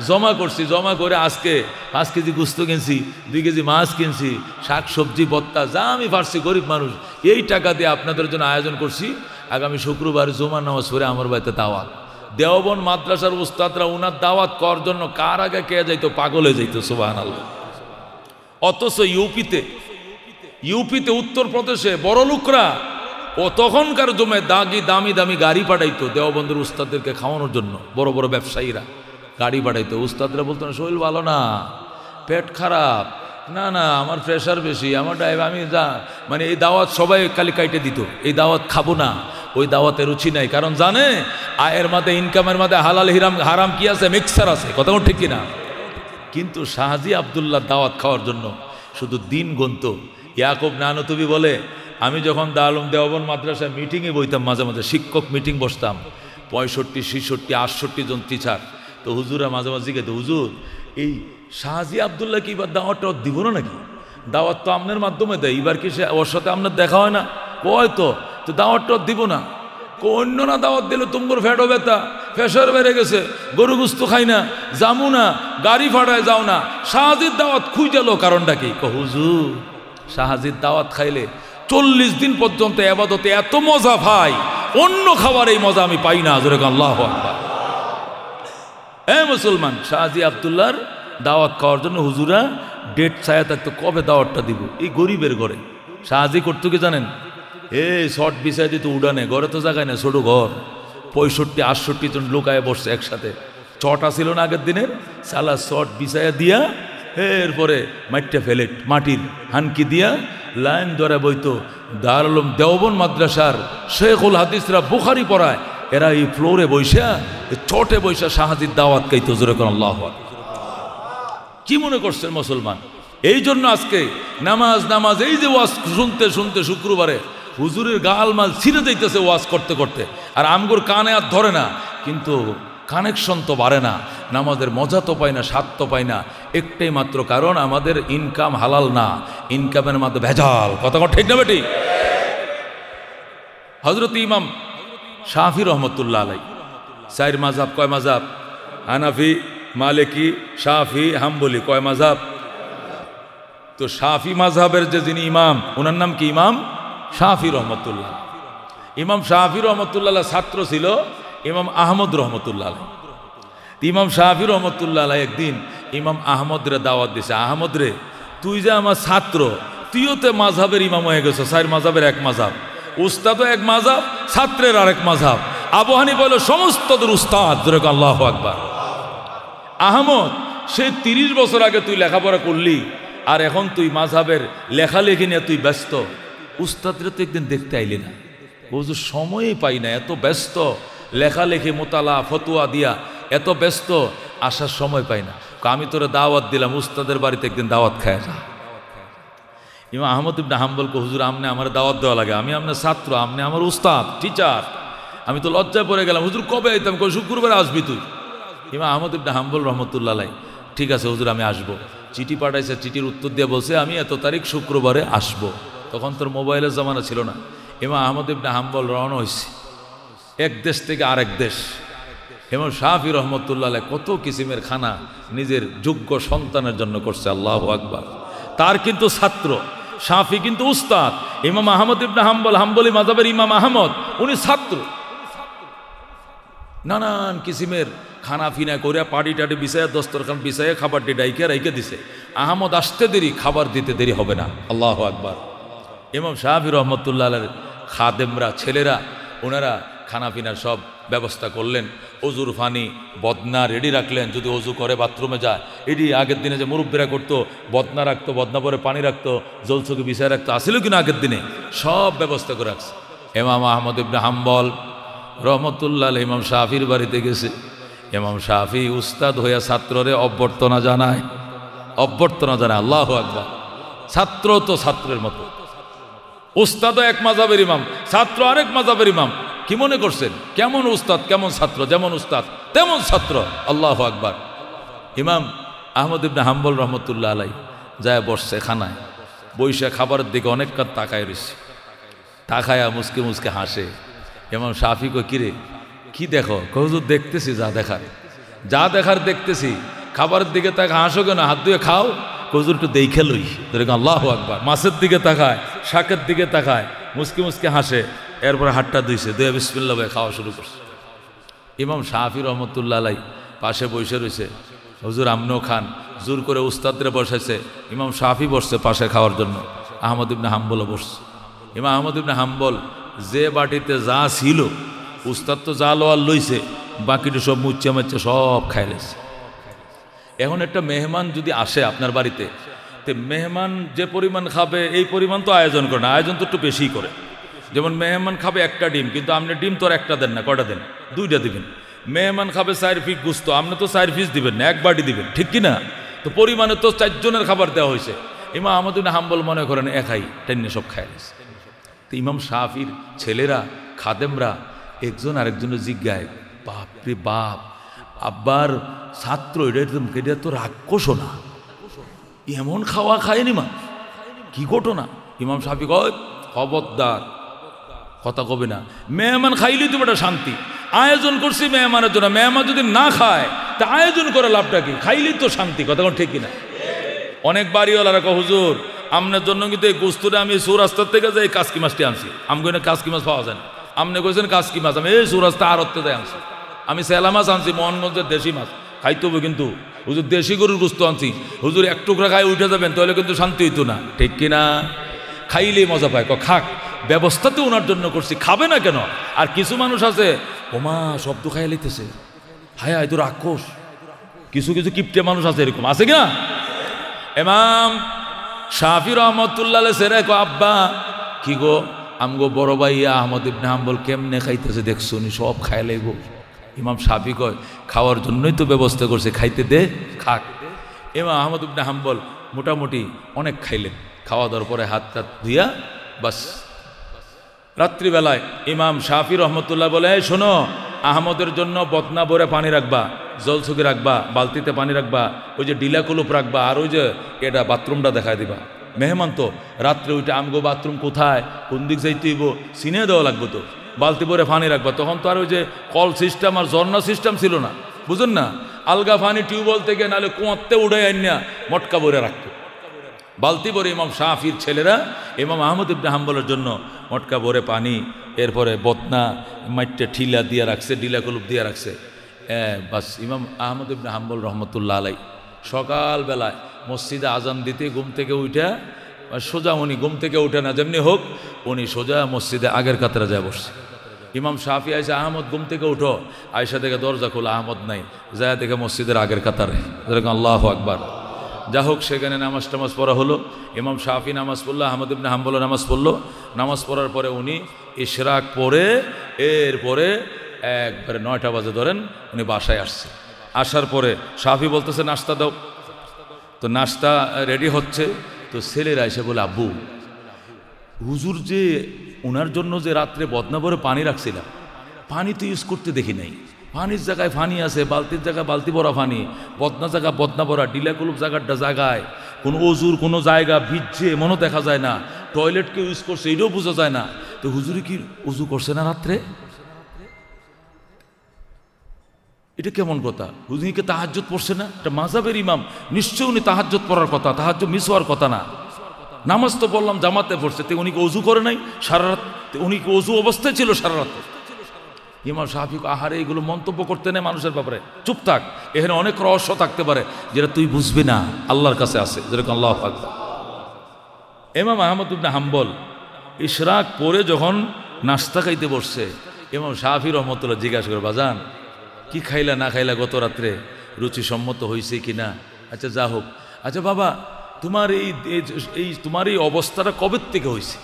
জমা করছি, জমা করে আজকে 5 কেজি গোস্ত কিনছি, 2 কেজি মাছ কিনছি, শাক সবজি ভর্তা যা আমি পারছি, গরিব মানুষ, এই টাকা দিয়ে আপনাদের জন্য আয়োজন করছি, আগামী শুক্রবার জুমার নামাজ পড়ে আমার বাড়িতে দাওয়াত। দেওবন্দ মাদ্রাসার উস্তাদরা উনার দাওয়াত করার জন্য কার আগে কে যাইতো? পাগল হয়ে যাইতো। সুবহানাল্লাহ। অথচ ইউপিতে উত্তরপ্রদেশে বড় লোকরা ও তখনকার জমে দামি দামি গাড়ি পাঠাইতো দেওবন্দের উস্তাদদেরকে খাওয়ানোর জন্য। বড় বড় ব্যবসায়ীরা গাড়ি পাঠাইতো। উস্তাদরা বলতেন শরীর ভালো না, পেট খারাপ, না না আমার প্রেশার বেশি, আমার আমি মানে এই দাওয়াত সবাই খালি কাইটে দিত, এই দাওয়াত খাবো না, ওই দাওয়াতে রুচি নাই। কারণ জানে আয়ের মাঝে, ইনকামের মাঝে হালাল হারাম কি আছে, মিক্সার আছে। কথা ঠিক কিনা? কিন্তু শাহজি আব্দুল্লাহ দাওয়াত খাওয়ার জন্য শুধু দিন গুনত। ইয়াকুব নানুতুবি বলে, আমি যখন দারুল দেওবন্দ মাদ্রাসায় মিটিংয়ে বইতাম, মাঝে মাঝে শিক্ষক মিটিং বসতাম, 65, 66, 68 জন টিচার। তো হুজুরা মাঝে মাঝে জিজ্ঞাসা, হুজুর এই শাহজি আব্দুল্লাহ কি এবার দাওয়াতটা দিব না নাকি? দাওয়াত তো আপনার মাধ্যমে দেয়, এবার কি ওর সাথে আপনার দেখা হয় না? কয় তো দাওয়াতটা দিব না। অন্য না দাওয়াত দিলে তোমার ফ্যাটও ব্যথা, প্রেশার বেড়ে গেছে, গরু গুস্ত খাই না, যামু না, গাড়ি ভাড়ায় যাও না, শাহজির দাওয়াত খুঁজালো, কারণটা কি? হুজুর শাহজির দাওয়াত খাইলে 40 দিন পর্যন্ত ইবাদতে এত মজা পাই, অন্য খাবার এই মজা আমি পাই না। যেরকম আল্লাহু আকবার। মুসলমান, শাহজি আব্দুল্লাহর দাওয়াত খাওয়ার জন্য হুজুরা ডেট ছায়া থাকতো, কবে দাওয়াতটা দিব। এই গরিবের ঘরে শাহজি করতো কি জানেন? শর্ট বিছায় দিত উড়ানে, ঘরে তো জায়গায় না, ছোট ঘর, 65-68 জন লোকায় বসছে একসাথে। চটা ছিল না আগের দিনের, সালা শর্ট বিছায়া দিয়া এরপরে মাটিটা ফেলেট মাটির হানকি দিয়া লাইন ধরে বইতো। দারুল উলুম দেওবন্দ মাদ্রাসার শেখুল হাদিসরা বুখারি পড়ায়, এরা এই ফ্লোরে বৈশা, চটে বৈশা শাহজির দাওয়াত খাইতো। যেরকম আল্লাহু আকবার। কি মনে করছেন মুসলমান? এই জন্য আজকে নামাজ এই যে ওয়াজ শুনতে শুনতে শুক্রবারে হুজুরের গালমাল ছিঁড়ে যাইতেছে ওয়াজ করতে করতে, আর আমগুর কানে আর ধরে না, কিন্তু কানেকশন তো বাড়ে না, নামাজের মজা তো পাই না, স্বাদ তো পাই না। একটাই মাত্র কারণ, আমাদের ইনকাম হালাল না, ইনকামের মধ্যে ভেজাল। কথা ঠিক না বেটি? হযরত ইমাম শাফি রহমতুল্লাহ আলাই 4 মাযহাব। কয় মাযহাব? হানাফি, মালিকি, শাফি, হাম্বলি। কয় মাযহাব? তো শাফি মাযহাবের যে যিনি ইমাম, ওনার নাম কি? ইমাম শাফি রহমতুল্লাহ। ইমাম শাফি রহমতুল্লাহ ছাত্র ছিল ইমাম আহমদ রহমতুল্লাহ। ইমাম শাফি রহমতুল্লাহ একদিন ইমাম আহমদ রে দাওয়াত দিছে, আহমদ রে, তুই যে আমার ছাত্র, তুইও তো মাযহাবের ইমাম হয়ে গেছো, চার মাযহাবের এক মাযহাব, উস্তাদও এক মাযহাব, ছাত্রের আরেক মাযহাব। আবু হানিফা হলো সমস্তদের উস্তাদ। আল্লাহু আকবার। আহমদ, সে 30 বছর আগে তুই লেখাপড়া করলি, আর এখন তুই মাযহাবের লেখালেখি নিয়ে তুই ব্যস্ত। উস্তাদরে তো একদিন দেখতে আইলি না? বুঝু সময়ই পাই না, এত ব্যস্ত, লেখালেখি মোতালা ফতুয়া দিয়া এত ব্যস্ত, আসার সময় পাই না। আমি তোরে দাওয়াত দিলাম, উস্তাদের বাড়িতে একদিন দাওয়াত খায় যা। ইমাম আহমদ ইবনে হাম্বল কো, হুজুর আমনে আমার দাওয়াত দেওয়া লাগে, আমি আপনার ছাত্র, আপনি আমার উস্তাদ টিচার। আমি তো লজ্জায় পড়ে গেলাম, হুজুর কবে আইতাম? কই শুক্রবারে আসবি তুই। ইমাম আহমদ ইবনে হাম্বল রহমতুল্লাহ আলাইহি, ঠিক আছে হুজুর আমি আসবো। চিঠি পাঠাইছে, চিঠির উত্তর দিয়ে বলছে আমি এত তারিখ শুক্রবারে আসবো। তখন তোর মোবাইলের জামানা ছিল না। ইমাম আহমদ ইবনে হাম্বল রওনা হয়েছে এক দেশ থেকে আরেক দেশ। ইমাম শাফি রহমতুল্লাহ আলাইহি কত কিসিমের খানা নিজের যোগ্য সন্তানের জন্য করছে। আল্লাহু আকবার। তার কিন্তু ছাত্র, শাফি কিন্তু উস্তাদ। ইমাম আহমদ ইবনে হাম্বল, হাম্বলি মাযহাবের ইমাম আহমদ, উনি ছাত্র। নানান কিসিমের খানা ফিনা করে পাটি টাটি বিছাইয়া, দস্তরখান বিছাইয়া, খাবারটি ডাইকে রাইকে দিছে। আহমদ আসতে দেরি, খাবার দিতে দেরি হবে না। আল্লাহু আকবার। ইমাম শাফি রহমতুল্লাহ আলাইহির খাদেমরা, ছেলেরা, ওনারা খানা পিনার সব ব্যবস্থা করলেন। অজুর পানি বদনা রেডি রাখলেন, যদি অজু করে বাথরুমে যায়। এটি আগের দিনে যে মুরব্বীরা করতো, বদনা রাখতো, বদনা পরে পানি রাখতো, জলচকি বিছায় রাখতো, আসিল কিনা আগের দিনে সব ব্যবস্থা করে রাখছে। ইমাম আহমদ ইবনে হাম্বল রহমতুল্লাহ আলাইহি ইমাম শাফির বাড়িতে গেছে। ইমাম শাফি উস্তাদ হইয়া ছাত্ররে অভ্যর্থনা জানায়, অভ্যর্থনা জানায়। আল্লাহু আকবার। ছাত্র তো ছাত্রের মতো, উস্তাদও এক মাযহাবের ইমাম, ছাত্র আরেক মাযহাবের ইমাম। কি মনে করছেন? কেমন উস্তাদ কেমন ছাত্র, যেমন উস্তাদ তেমন ছাত্র। আল্লাহু আকবার। ইমাম আহমদ ইবনে হাম্বল রহমতুল্লাহ আলাইহি যায় বসছে খানায়, বৈশা খাবারের দিকে অনেকক্ষণ তাকায় রয়েছে। তাকায়া মুসকে মুসকে হাসে। ইমাম শাফি কই, কিরে কি দেখো? হুজুর দেখতেছি যা দেখার, যা দেখার দেখতেছি। খাবারের দিকে তাকে হাসো কেন? হাত দিয়ে খাও। হুজুর একটু দেখে লই। আল্লাহু আকবার। মাছের দিকে তাকায়, শাকের দিকে তাকায়, মুসকে মুসকে হাসে। এরপরে হাতটা ধুইছে, দুয়ে বিসমিল্লাহ বলে খাওয়া শুরু করছে। ইমাম শাফি রহমতুল্লাহ আলাইহি পাশে বসে রয়েছে। হুজুর আমনেও খান। জোর করে উস্তাদরে বসাইছে। ইমাম শাফি বসছে পাশে খাওয়ার জন্য, আহমদ ইবনে হাম্বলও বসছে। ইমাম আহমদ ইবনে হাম্বল যে বাটিতে যা ছিল, উস্তাদ তো যা লোয়ার লইছে, বাকিটা সব মুচ্চা মাচ্চা সব খাইলেছে। এখন একটা মেহমান যদি আসে আপনার বাড়িতে, তো মেহমান যে পরিমাণ খাবে এই পরিমাণ তো আয়োজন করে না, আয়োজন তো একটু বেশি করে। যেমন মেহমান খাবে একটা ডিম, কিন্তু আপনি ডিম তো আর একটা দেন না, কয়টা দেন? 2টা দিবেন। মেহমান খাবে 4 পিস গুস্ত, আপনি তো 4 পিস দিবেন না, এক বাটি দিবেন, ঠিক কি না? তো পরিমাণে তো 4 জনের খাবার দেওয়া হয়েছে। ইমাম আহমদ ইবনে হাম্বল মনে করেন একাই টেনে সব খাই গেছে। তো ইমাম শাফির ছেলেরা, খাদেমরা একজন আরেকজনের জিজ্ঞায়, বাপ রে বাপ, আব্বার ছাত্র, এটা তো রাক্ষস না, এমন খাওয়া খায়নি মা, কি ঘটনা? ইমাম শাফি কয়, খবরদার, কথা কবে না। মেহমান খাইলেই তো বেটা শান্তি। আয়োজন করছি মেহমানের জন্য, মেহমান যদি না খায় তা আয়োজন করে লাভটা কি? খাইলেই তো শান্তি। কথা কোন ঠিক কিনা? অনেক বাড়িওয়ালারা কয়, হুজুর আপনার জন্য কিন্তু এই গোস্তুটা আমি সৌরাস্তার থেকে যাই কাসকি মাছটি আনছি। আমি কই না কাসকি মাছ পাওয়া যায় না। আপনি কইছেন কাসকি মাছ, আমি এই সৌরাস্তা আড়তে যাই আনছি। আমি সেলা মাছ আনছি, মোহনগঞ্জের দেশি মাছ, খাইতে হবে কিন্তু। হুজুর দেশি গরুর গোস্ত আনছি, হুজুর এক টুকরা খাই উঠে যাবেন, তাহলে কিন্তু শান্তি হইতো না, ঠিক কিনা? খাইলেই মজা পায়। খাক, ব্যবস্থাতে ওনার জন্য করছি, খাবে না কেন? আর কিছু মানুষ আছে, ওমা শব্দ খাইয়া লিতেছে, হায় হায় তো রাক্ষস। কিছু কিছু কিপটে মানুষ আছে, এরকম আছে কিনা? ইমাম শাফি রহমতুল্লাহ সেরে কো, আব্বা কি গো, আমগো বড় ভাইয়া আহমদ ইবনে হাম্বল কেমনে খাইতেছে দেখছো নি, সব খাই লাগবো। ইমাম শাফি কয়, খাওয়ার জন্যই তো ব্যবস্থা করছে, খাইতে দে, খাক। ইমাম আহমদ ইবনে হাম্বল মোটামুটি অনেক খাইলেন। খাওয়া দাওয়ার পরে হাত টাত ধুইয়া বাস রাত্রিবেলায় ইমাম শাফি রহমতুল্লাহ বলে, শোনো, আহমদের জন্য বদনা ভরে পানি রাখবা, জলছুকি রাখবা, বালতিতে পানি রাখবা, ওই যে ডিলা কুলুপ রাখবা, আর ওই যে এটা বাথরুমটা দেখায় দিবা। মেহমান তো রাত্রে ওইটা আমগো বাথরুম কোথায়, কোন দিক যাইতে হইব চিনে দেওয়া লাগবে, তো বালতি ভরে পানি রাখবা। তখন তো আর ওই যে কল সিস্টেম আর ঝর্ণা সিস্টেম ছিল না, বুঝুন না? আলগা পানি টিউবওয়েল থেকে নাহলে কুয়াতে উঠে আনিয়া মটকা ভরে রাখতো। বালতি ভরে ইমাম শাফির ছেলেরা ইমাম আহমদ ইবনে হাম্বলের জন্য মটকা ভরে পানি, এরপরে বদনা মাইটে ঠিলা দিয়ে রাখছে, ডিলা কলুপ দিয়ে রাখছে। বাস ইমাম আহমদ ইবনে হাম্বল রহমতুল্লাহ আলাই সকালবেলায় মসজিদে আজান দিতে ঘুম থেকে উঠে, সোজা উনি ঘুম থেকে উঠে না, যেমনি হোক উনি সোজা মসজিদে আগের কাতারে যায় বসছে। ইমাম শাফি আয়সা, আহমদ ঘুম থেকে উঠো, আয়সা থেকে দরজা খোলা, আহমদ নাই, যায় দেখে মসজিদের আগের কাতারে, যেরকম আল্লাহ আকবার। যা হোক সেখানে নামাজ টামাজ পড়া হলো, ইমাম শাফি নামাজ পড়লো, আহমদ ইবনে হাম্বল নামাজ পড়লো। নামাজ পড়ার পরে উনি ইশরাক পড়ে এরপরে একবারে 9টা বাজে ধরেন উনি বাসায় আসছে। আসার পরে শাফি বলতেছে নাস্তা দাও, তো নাস্তা রেডি হচ্ছে। তো ছেলেরা এসে বলে, আব্বু হুজুর যে ওনার জন্য যে রাত্রে বদনা ভরে পানি রাখছিলাম, পানি তো ইউজ করতে দেখি নাই, পানির জায়গায় পানি আছে, বালতির জায়গায় বালতি ভরা পানি, বদনা জায়গা বদনা ভরা, ডিলা কুলুপ জায়গাটা জায়গায় কোনো অজুর কোনো জায়গা ভিজছে মনও দেখা যায় না, টয়লেটকে ইউজ করছে এটাও বোঝা যায় না। তো হুজুরে কি অজু করছে না রাত্রে? এটা কেমন কথা? হুজুরকে তাহাজ্জুদ পড়ছে না? এটা মাযহাবের ইমাম, নিশ্চয় উনি তাহাজ্জুদ পড়ার কথা, তাহাজ্জুদ মিস হওয়ার কথা না। নামাজ তো বললাম জামাতে পড়ছে, তো উনি কি অজু করে নাই সারা রাত? উনি কি অজু অবস্থায় ছিল সারা রাত? ইমাম শাফি আহারে এগুলো মন্তব্য করতে নেই মানুষের ব্যাপারে, চুপ থাক, এখানে অনেক রহস্য থাকতে পারে যেটা তুই বুঝবি না, আল্লাহর কাছে আছে, যেরকম আল্লাহ আকবার। ইমাম আহমদ ইবনে হাম্বল ইশরাক পরে যখন নাস্তা খাইতে বসছে, ইমাম শাফি রহমতুল্লাহ জিজ্ঞাসা করে, বাজান কি খাইলা না খাইলা গত রাত্রে, রুচিসম্মত হয়েছে কি না? আচ্ছা যা হোক, আচ্ছা বাবা তোমার তোমার এই অবস্থাটা কবে থেকে হয়েছে?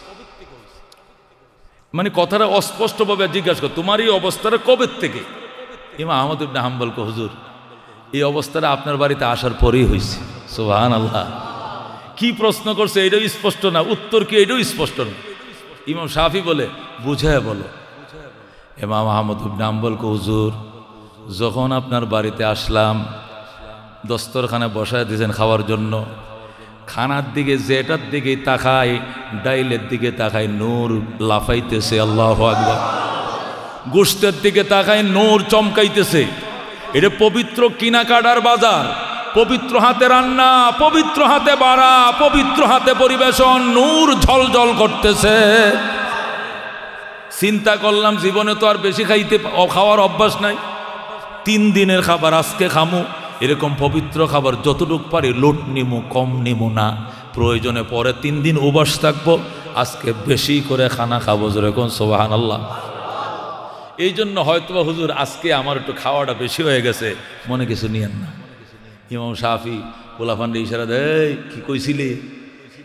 মানে কথাটা অস্পষ্টভাবে জিজ্ঞাসা কর, তোমার এই অবস্থাটা কবে থেকে? ইমাম আহমদ ইবনে হাম্বল কো, হুজুর এই অবস্থাটা আপনার বাড়িতে আসার পরেই হয়েছে। সুবহানাল্লাহ। কি প্রশ্ন করছে এটাও স্পষ্ট না, উত্তর কি এটাও স্পষ্ট না। ইমাম শাফি বলে, বুঝায় বলো। ইমাম আহমদ ইবনে হাম্বল কো, হুজুর যখন আপনার বাড়িতে আসলাম, দস্তরখানে বসায় দিয়েছেন খাওয়ার জন্য, খানার দিকে যেটার দিকে তাকাই, ডাইলের দিকে তাকাই নূর লাফাইতেছে, আল্লাহু আকবার। গোশতের দিকে তাকাই নূর চমকাইতেছে। এটা পবিত্র কিনাকাটার বাজার, পবিত্র হাতে রান্না, পবিত্র হাতে বাড়া, পবিত্র হাতে পরিবেশন, নূর ঝলঝল করতেছে। চিন্তা করলাম জীবনে তো আর বেশি খাওয়ার অভ্যাস নাই, 3 দিনের খাবার আজকে খামু, এরকম পবিত্র খাবার যতটুকু পারি লোট নিমু, কম নিমু না, প্রয়োজনে পরে 3 দিন উপবাস থাকবো, আজকে বেশি করে খানা খাবো, যেরকম সুবহানাল্লাহ। এই জন্য হয়তো হুজুর আজকে আমার একটু খাওয়াটা বেশি হয়ে গেছে, মনে কিছু নিয়েন না। ইমাম শাফি পোলাফান্ডে ইশারা দেয়, কি কইছিলে,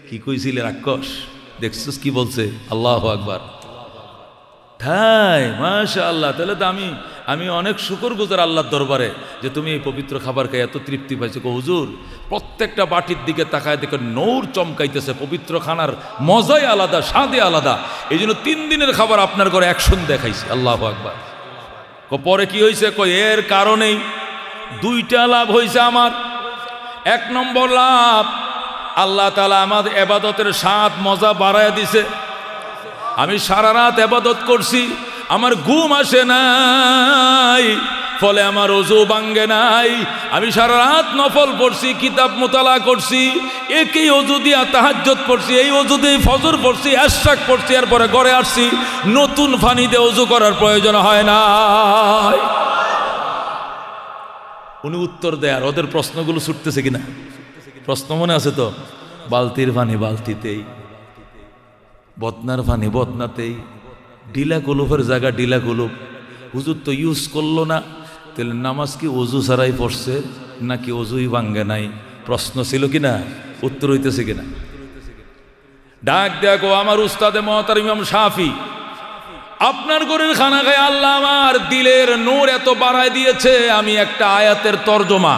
কি কইছিলে রাক্ষস, দেখছিস কি বলছে, আল্লাহু আকবার। ঠাই মাশাআল্লাহ। তাহলে তো আমি অনেক শুকরগুজার আল্লাহর দরবারে যে তুমি এই পবিত্র খাবার খাই এত তৃপ্তি পাইছো। হুজুর প্রত্যেকটা বাটির দিকে তাকায় দেখে নূর চমকাইতেছে, পবিত্র খানার মজাই আলাদা, স্বাদে আলাদা। এই জন্য 3 দিনের খাবার আপনার ঘরে অ্যাকশন দেখাইছে, আল্লাহু আকবার। পরে কি হয়েছে? এর কারণেই 2টা লাভ হয়েছে আমার। 1 নম্বর লাভ, আল্লাহ তাআলা আমাদের ইবাদতের স্বাদ মজা বাড়ায় দিছে। আমি সারা রাত ইবাদত করছি, আমার ঘুম আসে নাই, ফলে আমার ওযু ভাঙ্গে নাই। আমি সারা রাত নফল পড়ছি, কিতাব মোতালা করছি, একই ওযু দিয়া তাহাজ্জুদ পড়ছি, এই ওযু দিয়ে ফজর পড়ছি, ইশরাক পড়ছি, এরপরে ঘরে আসছি, নতুন পানিতে ওযু করার প্রয়োজন হয় না। উনি উত্তর দেয়, আর ওদের প্রশ্নগুলো ছুটতেছে কিনা, প্রশ্ন মনে আছে তো? বালতির পানি বালতিতেই, বদনার পানি বদনাতেই, ডিলা কুলুপের জায়গা ডিলা কুলুপ। হুজুর তো ইউজ করলো না, তাহলে নামাজ কি ওযু ছাড়াই পড়ছে নাকি ওযুই ভাঙ্গে নাই? প্রশ্ন ছিল কিনা, উত্তর হইতেছে কিনা? ডাক দেখো আমার উস্তাদে মুহতারাম ইমাম শাফি, আপনার ঘরের খানা খায় আল্লাহ আমার দিলের নূর এত বাড়ায় দিয়েছে, আমি একটা আয়াতের তর্জমা,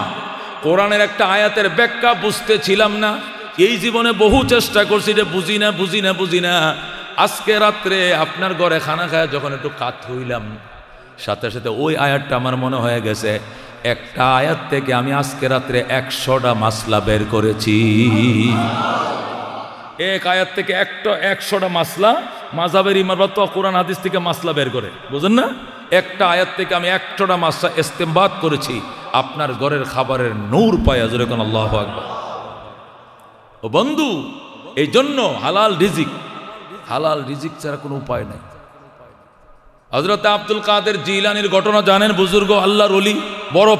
কোরআনের একটা আয়াতের ব্যাখ্যা বুঝতেছিলাম না। এই জীবনে বহু চেষ্টা করছি যে বুঝি না। আজকে রাত্রে আপনার ঘরে খানা খায় যখন একটু কাত হইলাম, সাথে সাথে ওই আয়াতটা আমার মনে হয়ে গেছে, একটা আয়াত থেকে আমি আজকে রাত্রে 100টা মাসলা বের করেছি। এক আয়াত থেকে 100টা মাসলা, মাযহাবের ইমামরা তো কোরআন হাদিস থেকে মাসলা বের করে, বুঝেন না? একটা আয়াত থেকে আমি 100টা মাসলা ইস্তেমবাত করেছি আপনার ঘরের খাবারের নূর পায়া, যেরকম আল্লাহু আকবার। ও বন্ধু, এই জন্য হালাল রিজিক ছাড়া কোনো উপায় নাই। হযরত আব্দুল কাদের জিলানীর ঘটনা জানেন? বুজুর্গ আল্লাহর ওলি, বড়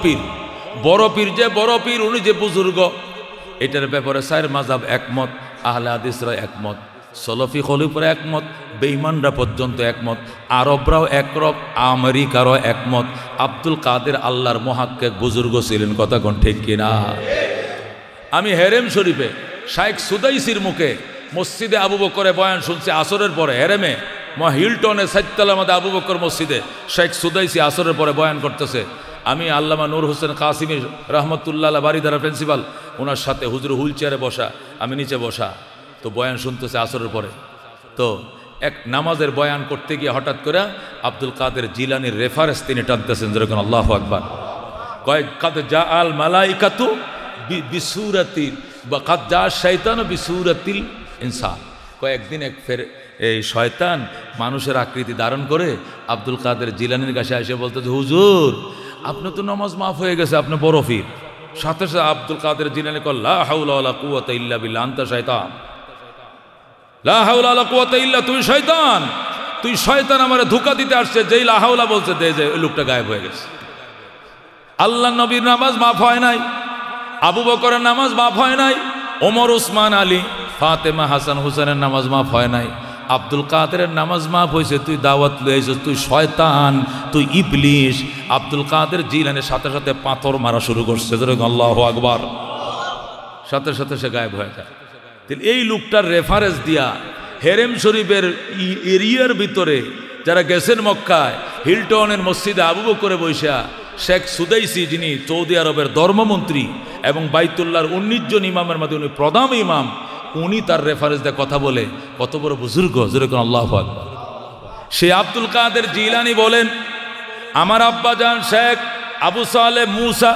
পীর, উনি যে বুজুর্গ, এটার ব্যাপারে সাইর মাযহাব একমত, আহলে হাদিসরা একমত, সলফি খলিফারা একমত, বেঈমানরা পর্যন্ত একমত, আরবরাও একরব, আমেরিকারও একমত। আব্দুল কাদের আল্লাহর মুহাক্কিক বুজুর্গ ছিলেন, কথা কোন ঠিক কিনা? আমি হেরেম শরীফে শাইখ সুদাইসির মুখে মসজিদে আবু বকরে বয়ান শুনছি আসরের পরে। হেরেমে হিলটনে সাইতলার মধ্যে আবু বকর মসজিদে শাইখ সুদাইসি আসরের পরে বয়ান করতেছে। আমি আল্লামা নূর হোসেন কাসিমি রহমতুল্লাহ বাড়িধারা প্রিন্সিপাল, ওনার সাথে হুজুর হুইল চেয়ারে বসা, আমি নিচে বসা, তো বয়ান শুনতেছে আসরের পরে। তো এক নামাজের বয়ান করতে গিয়ে হঠাৎ করে আব্দুল কাদের জিলানির রেফারেন্স তিনি টানতেছেন, যেরকম আল্লাহু আকবার, কয় কাদ জা আল মালাইকাতু বিসুরাতিল বা কাদ জা শাইতানু বিসুরাতিল ইনসান। কয়েকদিন এই শয়তান মানুষের আকৃতি ধারণ করে আব্দুল কাদের জিলানির কাছে এসে বলতে, হুজুর আপনি তো নামাজ মাফ হয়ে গেছে, আপনি বড় পীর। সাথে সাথে আব্দুল কাদের জিলানী কল লা হাওলা ওয়ালা কুওয়াতা ইল্লা বিল্লাহ আনতা শায়তান, লা হাওলা ওয়ালা কুওয়াতা ইল্লা, তুই শয়তান আমারে ধোঁকা দিতে আসছে। যেই লা হাওলা বলছে, যে ওই লোকটা গায়েব হয়ে গেছে। আল্লাহ নবীর নামাজ মাফ হয় নাই, আবু বকরের নামাজ মাফ হয় নাই, ওমর উসমান আলী ফাতেমা হাসান হুসেনের নামাজ মাফ হয় নাই, আব্দুল কাদেরের নামাজ মাফ হয়েছে। তুই দাওয়াত লইছিস, তুই শয়তান, তুই ইবলিস। আব্দুল কাদের জিলানের সাথে সাথে পাথর মারা শুরু করছে, আল্লাহু আকবার, সাথে সাথে সে গায়েব হয়ে যায়। এই লোকটার রেফারেন্স দিয়া হেরেম শরীফের এরিয়ার ভিতরে যারা গেছেন মক্কায়, হিলটনের মসজিদে আবু বকরে বৈশা শেখ সুদাইসি, যিনি সৌদি আরবের ধর্মমন্ত্রী এবং বাইতুল্লাহর 19 জন ইমামের মধ্যে উনি প্রধান ইমাম, উনি তার রেফারেন্স দিয়ে কথা বলে। কত বড় বুজুর্গ, যেরকম আল্লাহু আকবার। সে আব্দুল কাদের জিলানী বলেন, আমার আব্বাজান শেখ আবু সালেহ মুসা,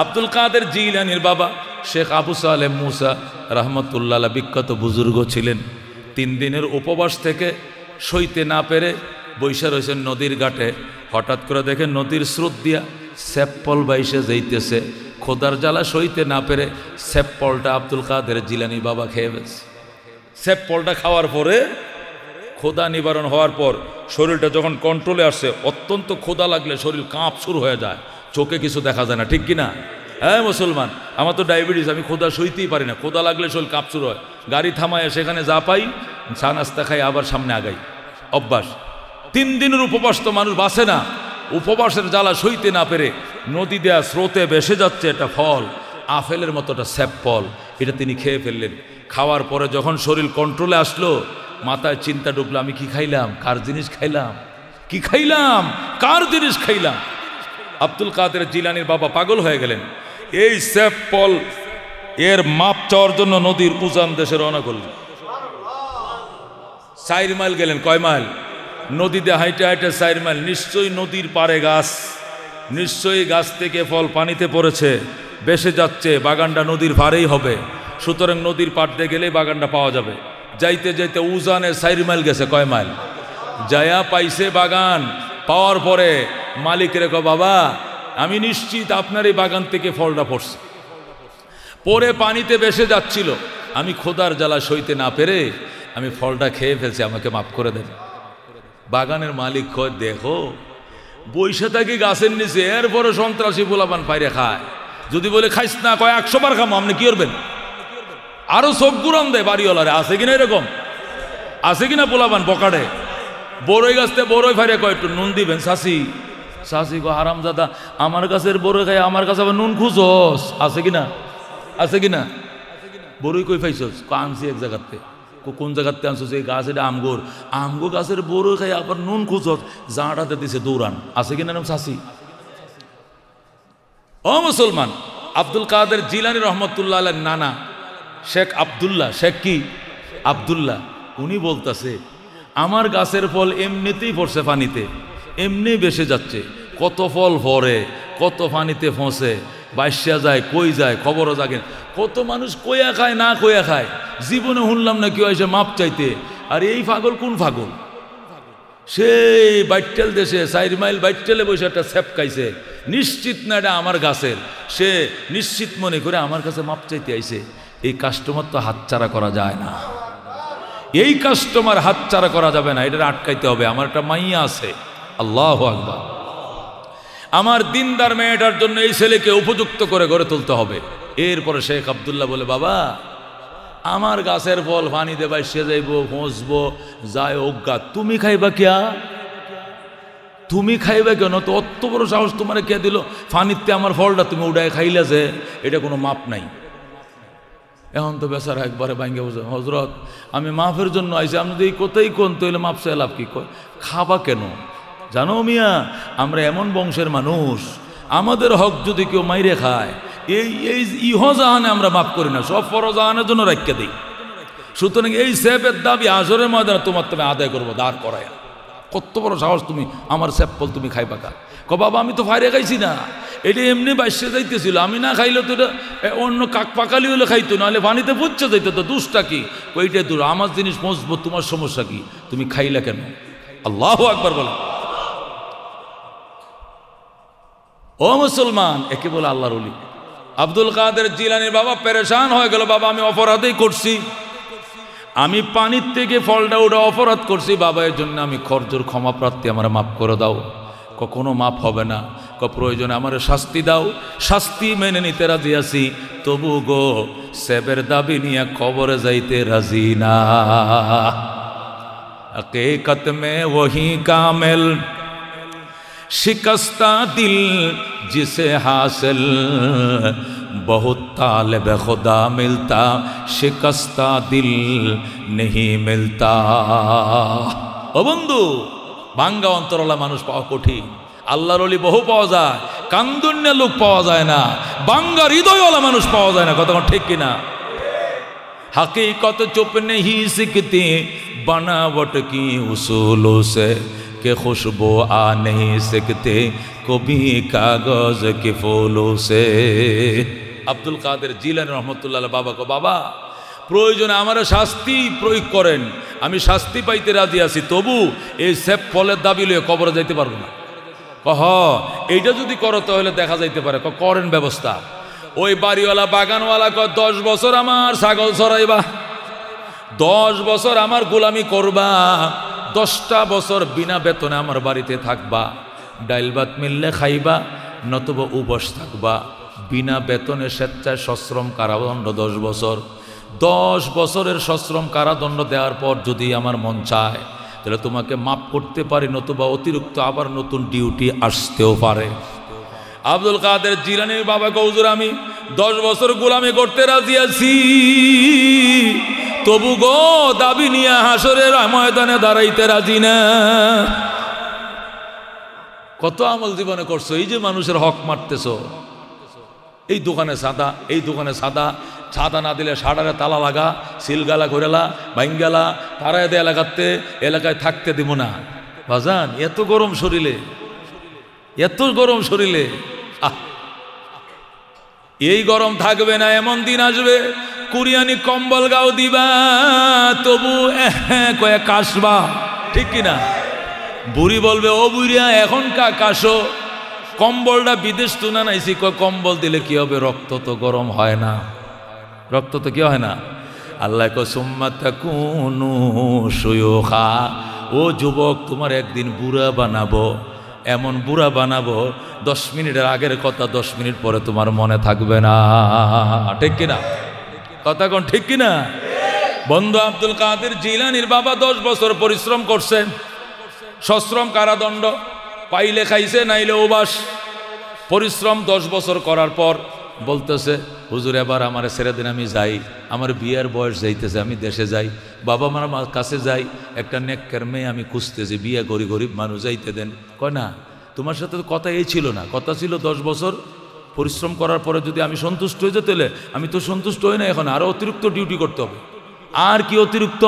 আব্দুল কাদের জিলানীর বাবা শেখ আবু সালেহ মুসা রহমতুল্লাহ বিখ্যাত বুজুর্গ ছিলেন। 3 দিনের উপবাস থেকে সইতে না পেরে বৈশা রয়েছেন নদীর ঘাটে। হঠাৎ করে দেখেন নদীর স্রোত দিয়া সেপ্পল বাইসে যাইতেছে। খোদার জ্বালা সইতে না পেরে সেপ্পলটা আব্দুল কাদের জিলানী বাবা খেয়ে ফেলছে। সেপ্পলটা খাওয়ার পরে খোদা নিবারণ হওয়ার পর শরীরটা যখন কন্ট্রোলে আসছে, অত্যন্ত খোদা লাগলে শরীর কাঁপ শুরু হয়ে যায়, চোখে কিছু দেখা যায় না, ঠিক কিনা? হ্যাঁ মুসলমান, আমার তো ডায়াবেটিস, আমি খোদা সইতেই পারি না, খোদা লাগলে শরীর কাঁপ শুরু হয়। গাড়ি থামায় সেখানে যা পাই চা নাস্তা খাই, আবার সামনে আগাই, অভ্যাস। 3 দিনের উপবাস তো মানুষ বাঁচে না। উপবাসের জ্বালা সইতে না পেরে নদী দেয়া স্রোতে ভেসে যাচ্ছে একটা ফল, আপেলের মতো একটা সেপ্পল, এটা তিনি খেয়ে ফেললেন। খাওয়ার পরে যখন শরীর কন্ট্রোলে আসলো, মাথায় চিন্তা ঢুকলো, আমি কি খাইলাম, কার জিনিস খাইলাম, কি খাইলাম, কার জিনিস খাইলাম। আব্দুল কাদের জিলানীর বাবা পাগল হয়ে গেলেন। এই সেপ্পল এর মাপ চাওয়ার জন্য নদীর উজান দেশে রওনা করলেন। 4 মাইল গেলেন। কয় মাইল? নদীতে হাইটে হাইটে 4 মাইল। নিশ্চয়ই নদীর পাড়ে গাছ, নিশ্চয়ই গাছ থেকে ফল পানিতে পড়েছে, বেসে যাচ্ছে, বাগানটা নদীর পাড়েই হবে, সুতরাং নদীর পাড় দিয়ে গেলেই বাগানটা পাওয়া যাবে। যাইতে যাইতে উজানে 4 মাইল গেছে। কয় মাইল? যায়া পাইছে বাগান। পাওয়ার পরে মালিকের কয়, বাবা আমি নিশ্চিত আপনার এই বাগান থেকে ফলটা পড়ছে, পরে পানিতে ভেসে যাচ্ছিল, আমি খোদার জ্বালা সইতে না পেরে আমি ফলটা খেয়ে ফেলছি, আমাকে মাফ করে দেন। বাগানের মালিক কয়, দেখো বৈশা থাকি গাছের নিচে, এরপরে সন্ত্রাসী পোলাপান পাইরে খায়, যদি বলে খাইস না, কয় 100 বার খামো, আপনি কি করবেন? আরো চোখ গুরান দেয় বাড়িওয়ালারে। আছে কিনা এরকম? আছে কিনা পোলাপান বকাড়ে? বড়ই গাছতে বড়ই ফাইরে কয়, একটু নুন দিবেন চাষি। চাষি গো হারামজাদা, আমার গাছের বড়ই খাই, আমার কাছে আবার নুন খুঁজস? আছে কিনা? আছে কিনা? বড়ই কই পাইছস? আনছি এক জায়গাতে। কোন জায়গাতে আনছস? এই গাছ, এটা আমগো গাছের বড়ই খাই, আবার নুন খুঁজস, জাঁটাতে দিছে দৌড়ান। আছে কিনা নাম চাষি? ও মুসলমান, আব্দুল কাদের জিলানী রহমতুল্লাহ আলাইহির নানা শেখ আব্দুল্লাহ, শেখ কি আব্দুল্লাহ, উনি বলতেছে, আমার গাছের ফল এমনিতেই পড়ছে পানিতে, এমনি বেসে যাচ্ছে, কত ফল ভরে, কত পানিতে ফসে, বাইশা যায়, কই যায় খবরও জাগে। কত মানুষ কইয়া খায়, না কইয়া খায়, জীবনে শুনলাম না কেউ এসে মাপ চাইতে। আর এই পাগল কোন পাগল? সেই বাইটেল দেশে 4 মাইল বাইটেলে বসে একটা সেপ খাইছে, নিশ্চিত না এটা আমার গাছের, সে নিশ্চিত মনে করে আমার কাছে মাপ চাইতে আইছে। এই কাস্টমার তো হাতছাড়া করা যায় না, এই কাস্টমার হাতছাড়া করা যাবে না, এটা আটকাইতে হবে। আমার একটা মাইয়া আছে, আল্লাহু আকবার, আমার দিনদার মেয়েটার জন্য এই ছেলেকে উপযুক্ত করে গড়ে তুলতে হবে। এরপরে শেখ আব্দুল্লাহ বলে, বাবা আমার গাছের ফল পানি দেবাই সে যাইব পৌঁছবো যায় অজ্ঞা, তুমি খাইবা কিয়া? তুমি খাইবা কেন? তো অত বড় সাহস তোমার কে দিল? ফানিতে আমার ফলটা তুমি উড়ায় খাইলে যে, এটা কোনো মাপ নাই। এখন তো বেচারা একবারে ভাঙ্গে বসে, হজরত আমি মাফের জন্য আইসি, আপনি যদি কোথায় কোন তৈলে মাপ চাই লাভ কি? খাবা কেন? জানো মিয়া, আমরা এমন বংশের মানুষ, আমাদের হক যদি কেউ মাইরে খায়, এই ইহজাহানে আমরা মাফ করি না, সব ফরজাহানের জন্য রাখিয়ে দিই। সুতরাং এই সেফের দাবি আসরের ময়দানে তোমার তুমি আদায় করবো দাঁড় করায়। কত বড় সাহস তুমি আমার স্যাপল তুমি খাইবা কা? বাবা আমি তো ফাইরে খাইছি না, এটা এমনি বাইসে যাইতেছিল, আমি না খাইলে তো এটা অন্য কাক পাকালি হলে খাইতো, নাহলে পানিতে পুচ্ছে যাইত, তো দুষ্টা কি? ওইটাই দূর, আমার জিনিস পৌঁছবো, তোমার সমস্যা কি? তুমি খাইলে কেন? আল্লাহু আকবার বলে। ও মুসলমান, একে বলে আল্লাহর ওলি। আব্দুল কাদের জিলানীর বাবা পেরেশান হয়ে গেল, বাবা আমি অপরাধই করছি, আমি পানির থেকে ফলটা ওটা অপরাধ করছি, বাবা এর জন্য আমি খরজোর ক্ষমা প্রার্থী, আমার মাফ করে দাও। কখনো মাফ হবে না, প্রয়োজনে আমার শাস্তি দাও, শাস্তি মেনে নিতে রাজি আছি, তবু গো সেবের দাবি নিয়ে কবরে যাইতে রাজি না। হकीकत में वही कामिल शिकस्ता दिल जिसे हासिल बहुत तालिब खुदा मिलता शिकस्ता दिल नहीं मिलता। ও বন্ধু, ভাঙ্গা অন্তরওয়ালা মানুষ পাওয়া কঠিন, আল্লাহর ওলি বহু পাওয়া যায়, কান্দুন্যা লোক পাওয়া যায় না, ভাঙ্গা হৃদয়ওয়ালা মানুষ পাওয়া যায় না। কথা ঠিক কিনা? हकीकत चुप नहीं सीखती बनावट की उसूलों से के खुशबू आ नहीं सकते कभी कागज के फूलों से। আব্দুল কাদের জিলানী রহমতুল্লাহ বাবা কো, বাবা প্রয়োজনে আমার শাস্তি প্রয়োগ করেন, আমি শাস্তি পাইতে রাজি আছি, তবু এই সেফ ফলের দাবি লইয়ে কবরে যাইতে পারবো না। কহ এইটা যদি করো তাহলে দেখা যাইতে পারে, করেন ব্যবস্থা। ওই বাড়িওয়ালা বাগানওয়ালা 10 বছর আমার ছাগল চড়াইবা, 10 বছর আমার গোলামি করবা, 10টা বছর বিনা বেতনে আমার বাড়িতে থাকবা, ডাইল ভাত মিললে খাইবা, নতুবা উপোস থাকবা, বিনা বেতনে স্বেচ্ছায় সশ্রম কারাদণ্ড 10 বছর। 10 বছরের সশ্রম কারাদণ্ড দেওয়ার পর যদি আমার মন চায় তাহলে তোমাকে মাফ করতে পারি, নতুবা অতিরিক্ত আবার নতুন ডিউটি আসতেও পারে। আব্দুল কাদের জিলানীর বাবা হুজুর আমি 10 বছর গোলামি করতে রাজি আছি, তবু গো দাবি নিয়ে হাসরের ময়দানে দাঁড়াইতে রাজি না। কত আমল জীবনে করছো, এই যে মানুষের হক মারতেছো, এই দোকানে সাদা, এই দোকানে সাদা, ছাদা না দিলে সাড়ারে তালা লাগা, সিলগালা ঘুরেলা ভাঙ্গালা তারায় দেয়া লাগাতে এলাকায় থাকতে দিব না। বাজান এত গরম শরীরে, এত গরম শরীরে, এই গরম থাকবে না, এমন দিন আসবে কুরিয়ানি কম্বল গাও দিবা, তবু কয়েক কাশবা, ঠিক কিনা? বুড়ি বলবে, ও বুড়িয়া এখন কাশো, কম্বলটা বিদেশ তুনা নাইছি, কম্বল দিলে কি হবে? রক্ত তো গরম হয় না, রক্ত তো কি হয় না। আল্লাহ কো সুম্মা তাকুনু শুয়ুখা, ও যুবক তোমার একদিন বুড়া বানাবো, এমন বুড়া বানাবো 10 মিনিটের আগের কথা 10 মিনিট পরে তোমার মনে থাকবে না, ঠিক কিনা? কথা কোন ঠিক কিনা? বন্ধু আব্দুল কাদের জিলানীর বাবা 10 বছর পরিশ্রম করছে, সশ্রম কারাদণ্ড, পাইলে খাইছে নাইলে উবাস, পরিশ্রম 10 বছর করার পর বলতেছে, হুজুর এবার আমার ছেড়ে দিন, আমি যাই, আমার বিয়ের বয়স যাইতেছে, আমি দেশে যাই, বাবা মার কাছে যাই, একটা নেককার মেয়ে আমি খুঁজতেছি, বিয়ে করি, গরিব মানুষ, যাইতে দেন। কয় না, তোমার সাথে তো কথা এই ছিল না, কথা ছিল 10 বছর পরিশ্রম করার পরে যদি আমি সন্তুষ্ট হয়ে যেতে, আমি তো সন্তুষ্ট হই না, এখন আরো অতিরিক্ত ডিউটি করতে হবে। আর কি অতিরিক্ত?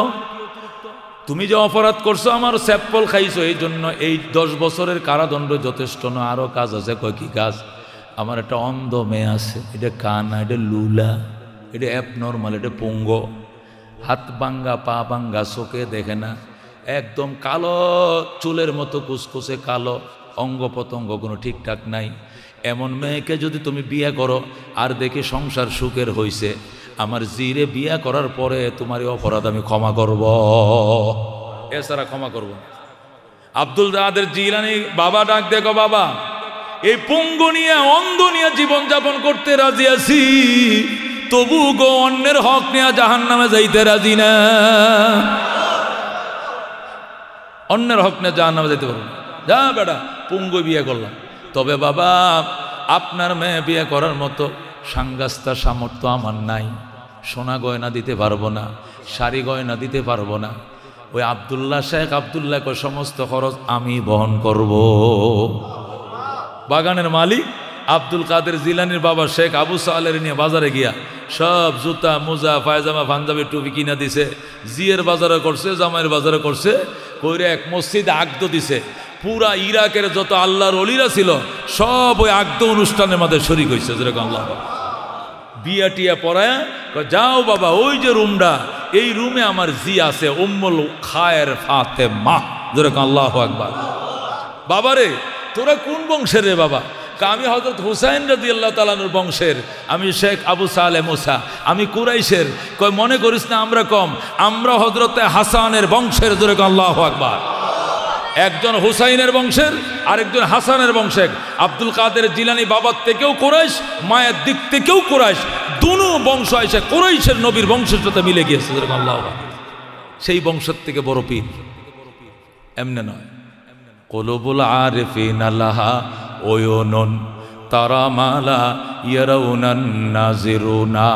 তুমি যে অপরাধ করছো, আমার স্যাপল খাইছো, এই জন্য এই 10 বছরের কারাদণ্ড যথেষ্ট না, আরো কাজ আছে। কয় কি কাজ? আমার একটা অন্ধ মেয়ে আছে, এটা কানা, এটা লুলা, এটা অ্যাবনর্মাল, এটা পঙ্গ, হাত ভাঙ্গা পা ভাঙ্গা, চোখে দেখে না, একদম কালো, চুলের মতো কুচকুচে কালো, অঙ্গ প্রত্যঙ্গ কোনো ঠিকঠাক নাই। এমন মেয়েকে যদি তুমি বিয়ে করো আর দেখি সংসার সুখের হইছে, আমার জিরে বিয়া করার পরে তোমার এই অপরাধ আমি ক্ষমা করব, এছাড়া ক্ষমা করব না। আব্দুল কাদের জিলানী বাবা ডাক দেখো, বাবা এই পঙ্গু নিয়ে অন্ধ নিয়ে জীবনযাপন করতে রাজি আছি, তবু গো অন্যের হক নিয়ে জাহান্নামে যাইতে রাজি না। অন্যের হক নিয়ে জাহান্নামে যাইতে পারবো না, যা বেটা পঙ্গু বিয়ে করলাম। তবে বাবা আপনার মেয়ে বিয়ে করার মতো সাংগাস্তা সামর্থ্য আমার নাই, সোনা গয়না দিতে পারবো না, শাড়ি গয়না দিতে পারবো না। ওই আব্দুল্লাহ শেখ আব্দুল্লাহকে সমস্ত খরচ আমি বহন করব। বাগানের মালিক আব্দুল কাদের জিলানির বাবা শেখ আবু সালের নিয়ে বাজারে গিয়া সব জুতা মোজা পায়জামা পাঞ্জাবি টুপি কিনা দিছে, জিয়ের বাজারে করছে, জামাইয়ের বাজারে করছে, কইরে এক মসজিদে আগদ দিছে। পুরা ইরাকের যত আল্লাহর অলিরা ছিল সব ওই আগদ অনুষ্ঠানের মধ্যে শরীক হয়েছে। যেরকম আল্লাহ বিয়া টিয়া পড়ায় যাও বাবা, ওই যে রুমটা, এই রুমে আমার জি আছে, উম্মুল খায়ের ফাতেমা। যেরকম আল্লাহু আকবার। বাবারে তোরা কোন বংশের রে বাবা? আমি হযরত হুসাইন রাদিয়াল্লাহু তাআলা আনহুর বংশের, আমি শেখ আবু সালেহ মুসা, আমি কুরাইশের। কই মনে করিস না আমরা কম, আমরা হযরত হাসানের বংশের। যেরকম আল্লাহু আকবার। একজন হুসাইনের বংশের, আরেকজন হাসানের বংশের। আব্দুল কাদের জিলানী বাবার থেকেও কুরাইশ, মায়ের দিক থেকেও কুরাইশ, দুনো বংশ এসে কুরাইশের নবীর বংশের সাথে মিলে গিয়েছে। যেরকম আল্লাহু আকবার। সেই বংশের থেকে বড় পীর এমনি নয়। কুলুবুল আরিফিনা লাহা ওয়ুনুন তারা মালা ইয়ারাউনান নাজিরুনা।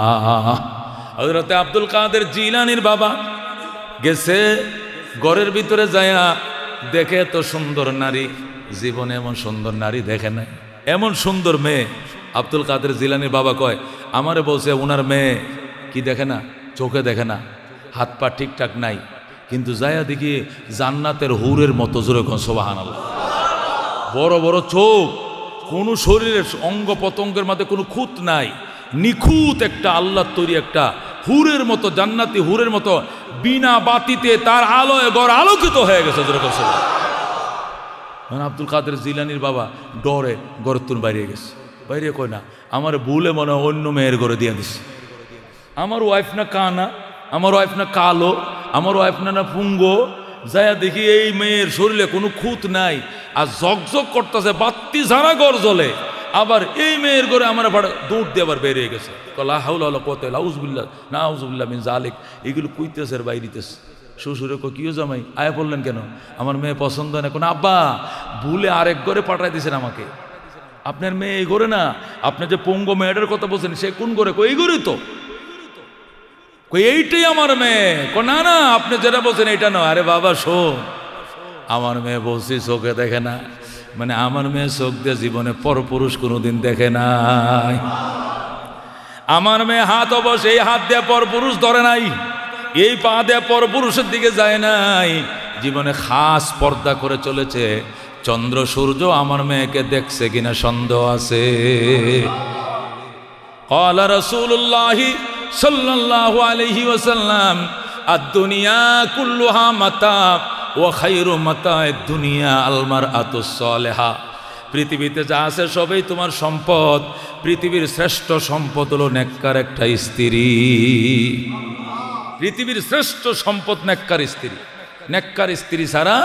হযরত আব্দুল কাদের জিলানীর বাবা গেছে ঘরের ভিতরে যায়া দেখে তো সুন্দর নারী, জীবনে এমন সুন্দর নারী দেখে নাই, এমন সুন্দর মেয়ে। আব্দুল কাদের জিলানীর বাবা কয়, আমারে বলছে ওনার মেয়ে কি দেখে না, চোখে দেখে না, হাত পা ঠিকঠাক নাই, কিন্তু যায়া দেখি জান্নাতের হুরের মতো। জোরে কোন সুবহানাল্লাহ। বড় বড় চোখ, কোনো শরীরের অঙ্গ পতঙ্গের মধ্যে কোনো খুঁত নাই, নিখুঁত একটা আল্লাহর তৈরি একটা হুরের মতো, জান্নাতি হুরের মতো, বিনা বাতিতে তার আলোয় ঘর আলোকিত হয়ে গেছে। যেরকম মানে আব্দুল কাদের জিলানীর বাবা ডরে ঘরের তুন বাইরে গেছে। বাইরে কয় না, আমার ভুলে মনে হয় অন্য মেয়ের ঘরে দিয়ে দিছে। আমার ওয়াইফ না কানা, আমার ওয়াইফ না কালো, আমার ওয়াইফ না পুঙ্গো। যায়া দেখি এই মেয়ের শরীরে কোনো খুঁত নাই, আর ঝকঝক করতেছে, বাত্তি ঝাড়া ঘর জ্বলে। আবার এই মেয়ের ঘরে আমার দৌড় দিয়ে আবার বেরিয়ে গেছে। লা হাওলা ওয়ালা কুওয়াতা ইল্লা আউযুবিল্লাহ, নাউযুবিল্লাহ মিন যালিক। এগুলো কইতেছে আর বাইরিতেছে। শ্বশুরে কো কিও জামাই আয়া বললেন কেন? আমার মেয়ে পছন্দ না। কোন আব্বা ভুলে আরেক ঘরে পাঠাই দিয়েছেন আমাকে, আপনার মেয়ে এই ঘরে না। আপনি যে পঙ্গু মেয়েটার কথা বলছেন সে কোন ঘরে? কই এই ঘরে তো। কই এইটাই আমার মেয়ে। কো না না, আপনি যেটা বলছেন এইটা নয়। আরে বাবা শোন, আমার মেয়ে বলছি চোখে দেখে না, মানে আমার মেয়ে চোখ দিয়ে জীবনে পরপুরুষ কোনোদিন দেখে নাই। আমার মেয়ে হাত অবশ্য এই হাত দিয়ে পরপুরুষ ধরে নাই, এই পা দিয়ে পরপুরুষের দিকে যায় নাই, জীবনে খাস পর্দা করে চলেছে। চন্দ্র সূর্য আমার মেয়েকে দেখছে কিনা সন্দেহ আছে। ক্বালা রাসূলুল্লাহি সাল্লাল্লাহু আলাইহি ওয়াসাল্লাম, আদ-দুনিয়া কুল্লুহা মাতা ওয়া খায়রু মাতা'আদ দুনিয়া আল মারআতুস সালিহা। পৃথিবীতে যা আছে সবই তোমার সম্পদ, পৃথিবীর শ্রেষ্ঠ সম্পদ হলো নেককার একটা স্ত্রী। পৃথিবীর শ্রেষ্ঠ সম্পদ নেককার স্ত্রী। নেককার স্ত্রী ছাড়া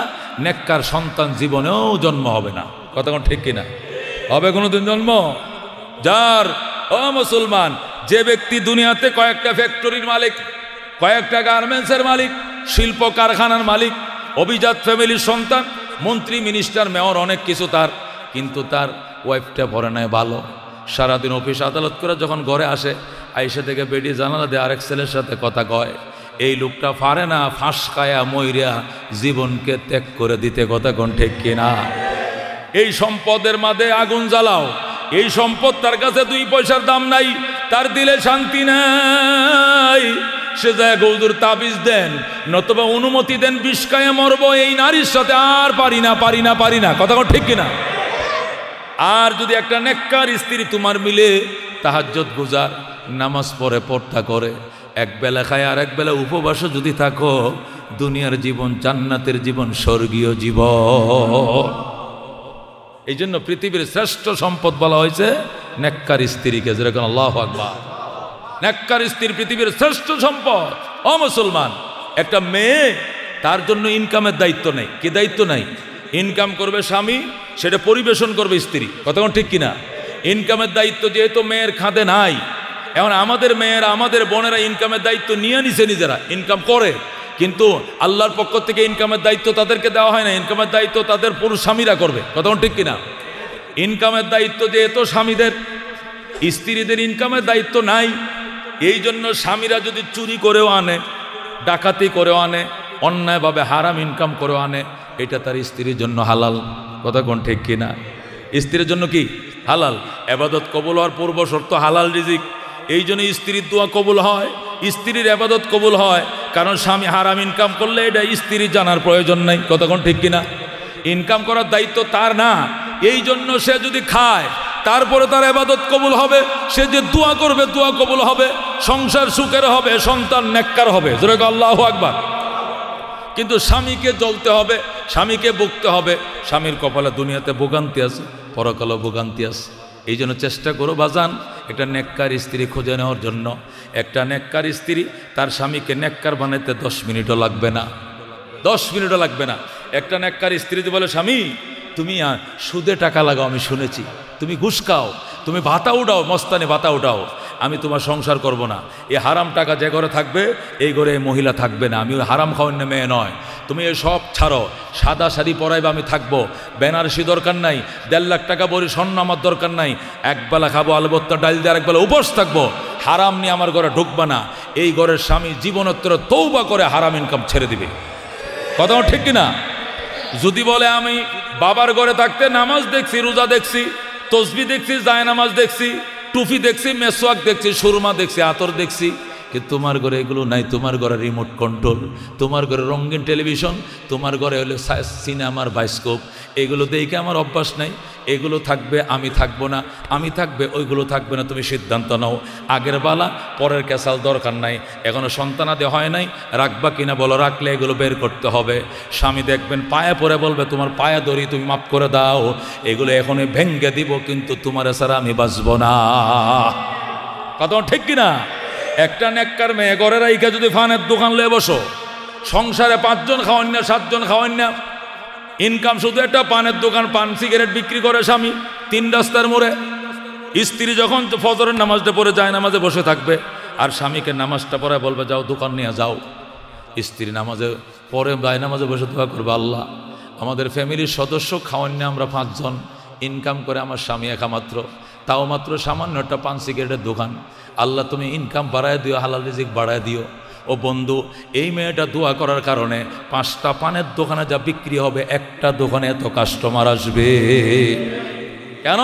নেককার সন্তান জীবনেও জন্ম হবে না। কথা কোন ঠিক কিনা? হবে কোনোদিন জন্ম? যার ও মুসলমান, যে ব্যক্তি দুনিয়াতে কয়েকটা ফ্যাক্টরির মালিক, কয়েকটা গার্মেন্টসের মালিক, শিল্প কারখানার মালিক, অভিজাত ফ্যামিলির সন্তান, মন্ত্রী মিনিস্টার মেয়র অনেক কিছু তার, কিন্তু তার ওয়াইফটা পরে নেয় ভালো। সারাদিন অফিস আদালত করে যখন ঘরে আসে, আইসা থেকে বেরিয়ে জানালা দিয়ে আরেক ছেলের সাথে কথা কয়। এই লোকটা পারে না ফাঁস খায়া মইরা জীবনকে ত্যাগ করে দিতে। কথা কোন ঠিক কিনা? এই সম্পদের মাঝে আগুন জ্বালাও, এই সম্পদ তার কাছে 2 পয়সার দাম নাই, তার দিলে শান্তি নাই। সে যায় গৌদুর তাবিজ দেন, নতুবা অনুমতি দেন বিষ খায়ে মরবো, এই নারীর সাথে আর পারি না পারি না পারি না। কথা কোন ঠিক কিনা? আর যদি একটা নেককার স্ত্রী তোমার মিলে তাহাজ্জুদ গুজার, নামাজ পড়ে, পর্দা করে, এক বেলা খায় আর এক বেলা উপবাসও যদি থাকো, দুনিয়ার জীবন জান্নাতের জীবন, স্বর্গীয় জীবন। এই জন্য পৃথিবীর শ্রেষ্ঠ সম্পদ বলা হয়েছে নেককার স্ত্রীকে। যেরকম আল্লাহু আকবার। নেককার স্ত্রী পৃথিবীর শ্রেষ্ঠ সম্পদ। ও মুসলমান, একটা মেয়ে, তার জন্য ইনকামের দায়িত্ব নেই। কি দায়িত্ব নাই? ইনকাম করবে স্বামী, সেটা পরিবেশন করবে স্ত্রী। কথা ঠিক কিনা? ইনকামের দায়িত্ব যেহেতু মেয়ের খাঁদে নাই, এখন আমাদের মেয়েরা, আমাদের বোনেরা ইনকামের দায়িত্ব নিয়ে নিছে, নিজেরা ইনকাম করে, কিন্তু আল্লাহর পক্ষ থেকে ইনকামের দায়িত্ব তাদেরকে দেওয়া হয় না। ইনকামের দায়িত্ব তাদের পুরুষ স্বামীরা করবে। কথা ঠিক কিনা? ইনকামের দায়িত্ব যেহেতু স্বামীদের, স্ত্রীদের ইনকামের দায়িত্ব নাই। এই জন্য স্বামীরা যদি চুরি করেও আনে, ডাকাতি করেও আনে, অন্যায়ভাবে হারাম ইনকাম করেও আনে, এটা তার স্ত্রীর জন্য হালাল। কথা কোন ঠিক কিনা? স্ত্রীর জন্য কি হালাল? ইবাদত কবুল হওয়ার পূর্ব শর্ত হালাল রিজিক। এই জন্য স্ত্রীর দোয়া কবুল হয়, স্ত্রীর ইবাদত কবুল হয়, কারণ স্বামী হারাম ইনকাম করলে এটা স্ত্রী জানার প্রয়োজন নাই। কথা কোন ঠিক কিনা? ইনকাম করার দায়িত্ব তার না। এই জন্য সে যদি খায়, তারপরে তার ইবাদত কবুল হবে। সে যে দোয়া করবে, দোয়া কবুল হবে, সংসার সুখের হবে, সন্তান নেককার হবে। জোরে আল্লাহু আকবার। কিন্তু স্বামীকে জ্বলতে হবে, স্বামীকে ভুগতে হবে। স্বামীর কপালে দুনিয়াতে ভোগান্তি আছে, পরকালে ভোগান্তি আছে। এই জন্য চেষ্টা করো বাজান, একটা নেককার স্ত্রী খুঁজে নেওয়ার জন্য। একটা নেককার স্ত্রী তার স্বামীকে নেককার বানাইতে 10 মিনিটও লাগবে না, 10 মিনিটও লাগবে না। একটা নেককার স্ত্রী বলে, স্বামী তুমি সুদে টাকা লাগাও, আমি শুনেছি, তুমি ঘুষ খাও, তুমি ভাতা উঠাও, মস্তানি ভাতা উঠাও, আমি তোমার সংসার করব না। এই হারাম টাকা যে ঘরে থাকবে, এই ঘরে এই মহিলা থাকবে না। আমি ওই হারাম খাওয়ার মেয়ে নয়, তুমি এই সব ছাড়ো। সাদা শাড়ি পরাইবে, আমি থাকবো। বেনারসি দরকার নাই, 1.5 লাখ টাকা বড়ি স্বর্ণ আমার দরকার নাই। একবেলা খাবো আলবত্তা ডাল দিয়ে, আরেকবেলা উপোস থাকবো। হারাম নিয়ে আমার ঘরে ঢুকবা না। এই ঘরের স্বামী জীবনোত্তর তৌবা করে হারাম ইনকাম ছেড়ে দিবে। কথা ঠিক কিনা? যদি বলে আমি বাবার ঘরে থাকতে নামাজ দেখছি, রোজা দেখছি, তসবি দেখছি, জায় নামাজ দেখছি, টুপি দেখছি, মেসওয়াক দেখছি, সুরমা দেখছি, আতর দেখছি, কিন্তু তোমার ঘরে এগুলো নাই। তোমার ঘরে রিমোট কন্ট্রোল, তোমার ঘরে রঙিন টেলিভিশন, তোমার ঘরে হলো সিনেমার বায়োস্কোপ, এগুলো দেখে আমার অভ্যাস নাই। এগুলো থাকবে, আমি থাকবো না। আমি থাকবে, ওইগুলো থাকবে না। তুমি সিদ্ধান্ত নাও। আগের বালা পরের ক্যাসাল দরকার নাই। এখনো সন্তানাদি হয় নাই, রাখবা কিনা বলো? রাখলে এগুলো বের করতে হবে। স্বামী দেখবেন পায়ে পরে বলবে, তোমার পায়ে ধরি, তুমি মাফ করে দাও, এগুলো এখনই ভেঙ্গে দিব, কিন্তু তোমার ছাড়া আমি বাঁচবো না। কথা ঠিক কিনা? একটা নেককার মেয়ে ঘরের রাইখা যদি ফানের দোকান লয়ে বসো, সংসারে 5 জন খাওয়ান না, 7 জন খাওয়ান না, ইনকাম শুধু একটা পানের দোকান, পান সিগারেট বিক্রি করে স্বামী 3 রাস্তার মোড়ে। স্ত্রী যখন ফজরের নামাজটা পড়ে যায়, নামাজে বসে থাকবে, আর স্বামীকে নামাজটা পড়ে বলবে, যাও দোকান নিয়ে যাও। স্ত্রী নামাজে পরে বাই নামাজে বসে দোয়া করবে, আল্লাহ আমাদের ফ্যামিলির সদস্য খাওয়ান না, আমরা 5 জন, ইনকাম করে আমার স্বামী একা মাত্র, তাও মাত্র সামান্য একটা পান সিগারেটের দোকান। আল্লাহ তুমি ইনকাম বাড়ায় দিও, হালাল রিজিক বাড়ায় দিও। ও বন্ধু, এই মেয়েটা দোয়া করার কারণে 5টা পানের দোকানে যা বিক্রি হবে, একটা দোকানে এত কাস্টমার আসবে। কেন?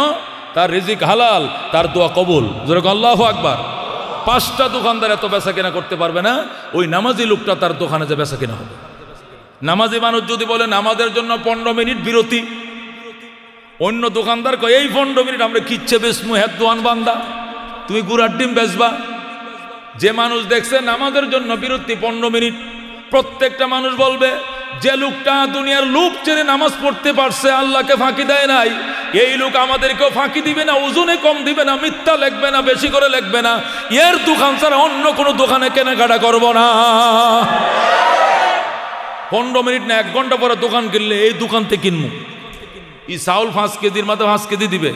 তার রিজিক হালাল, তার দোয়া কবুল। জোরে আল্লাহু আকবার। 5টা দোকানদার এত বেচা কেনা করতে পারবে না, ওই নামাজি লোকটা তার দোকানে যে বেচা কেনা হবে। নামাজি মানুষ যদি বলে নামাজের জন্য 15 মিনিট বিরতি, অন্য দোকানদার কয় এই 15 মিনিট আমরা কিচ্ছে বেচমু, হ্যাঁ দোয়ান বান্দা, তুমি গুড়ার ডিম বেচবা। যে মানুষ দেখছে নামাজের জন্য বিরতি 15 মিনিট, প্রত্যেকটা মানুষ বলবে, যে লোকটা দুনিয়ার লোভ ছেড়ে নামাজ পড়তে পারছে, আল্লাহকে ফাঁকি দেয় নাই, এই লোক আমাদেরকেও ফাঁকি দিবে না, ওজনে কম দিবে না, মিথ্যা লিখবে না, বেশি করে লিখবে না, এর দোকান ছাড়া অন্য কোনো দোকানে কেনাকাটা করব না। 15 মিনিট না 1 ঘন্টা পরে দোকান কিনলে এই দোকান থেকে কিনবো। এই চাউল 5 কেজির মাথা 5 কেজি দিবে,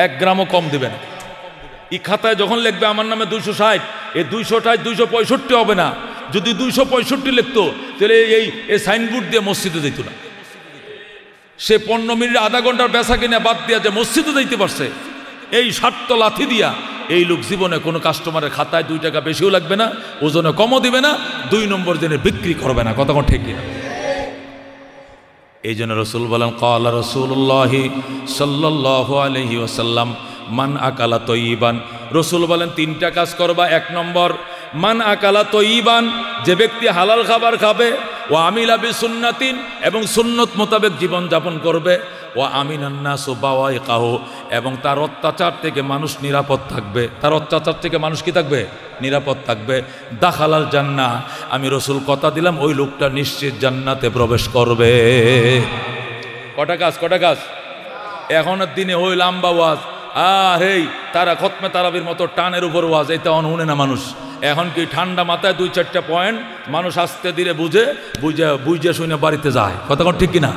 1 গ্রামও কম দিবে না। এই খাতায় যখন লিখবে আমার নামে 260, এই 260 265 হবে না। যদি 265 লিখতো, তাহলে এই সাইনবোর্ড দিয়ে মসজিদে যেত না। সে 15 মিনিট আধা ঘন্টার বেচা কিনে বাদ দিয়া যে মসজিদে যাইতে পারছে, এই 60 লাথি দিয়া এই লোক জীবনে কোনো কাস্টমারের খাতায় 2 টাকা বেশিও লাগবে না, ওজনে কমও দিবে না, 2 নম্বর জেনে বিক্রি করবে না। কথা ঠিক কিনা? এই জন্য রসুল বলেন, ক্বালা রাসূলুল্লাহি সাল্লাল্লাহু আলাইহি ওয়াসাল্লাম, মান আকালা তয়্যিবান। রসুল বলেন 3টা কাজ করবা। 1 নম্বর, মান আকালা তয়্যিবান, যে ব্যক্তি হালাল খাবার খাবে, ও আমিলা বিসুন্নাতিন, এবং সুন্নত মোতাবেক জীবন যাপন করবে, ও আমিনান নাসু বাওয়াইকাহু, এবং তার অত্যাচার থেকে মানুষ নিরাপদ থাকবে। তার অত্যাচার থেকে মানুষ কি থাকবে? নিরাপদ থাকবে। দাখালাল জান্নাহ, আমি রসুল কথা দিলাম ওই লোকটা নিশ্চিত জান্নাতে প্রবেশ করবে। কটা কাজ? এখনের দিনে ওই লম্বা ওয়াজ, হেই তারা খতমে তারাবির মতো টানের উপর ওয়াজ, এটা শুনে না মানুষ। এখন কি ঠান্ডা মাথায় 2-4টা পয়েন্ট মানুষ আস্তে ধীরে বুঝে শুনে বাড়িতে যায়। কথা ঠিক কিনা?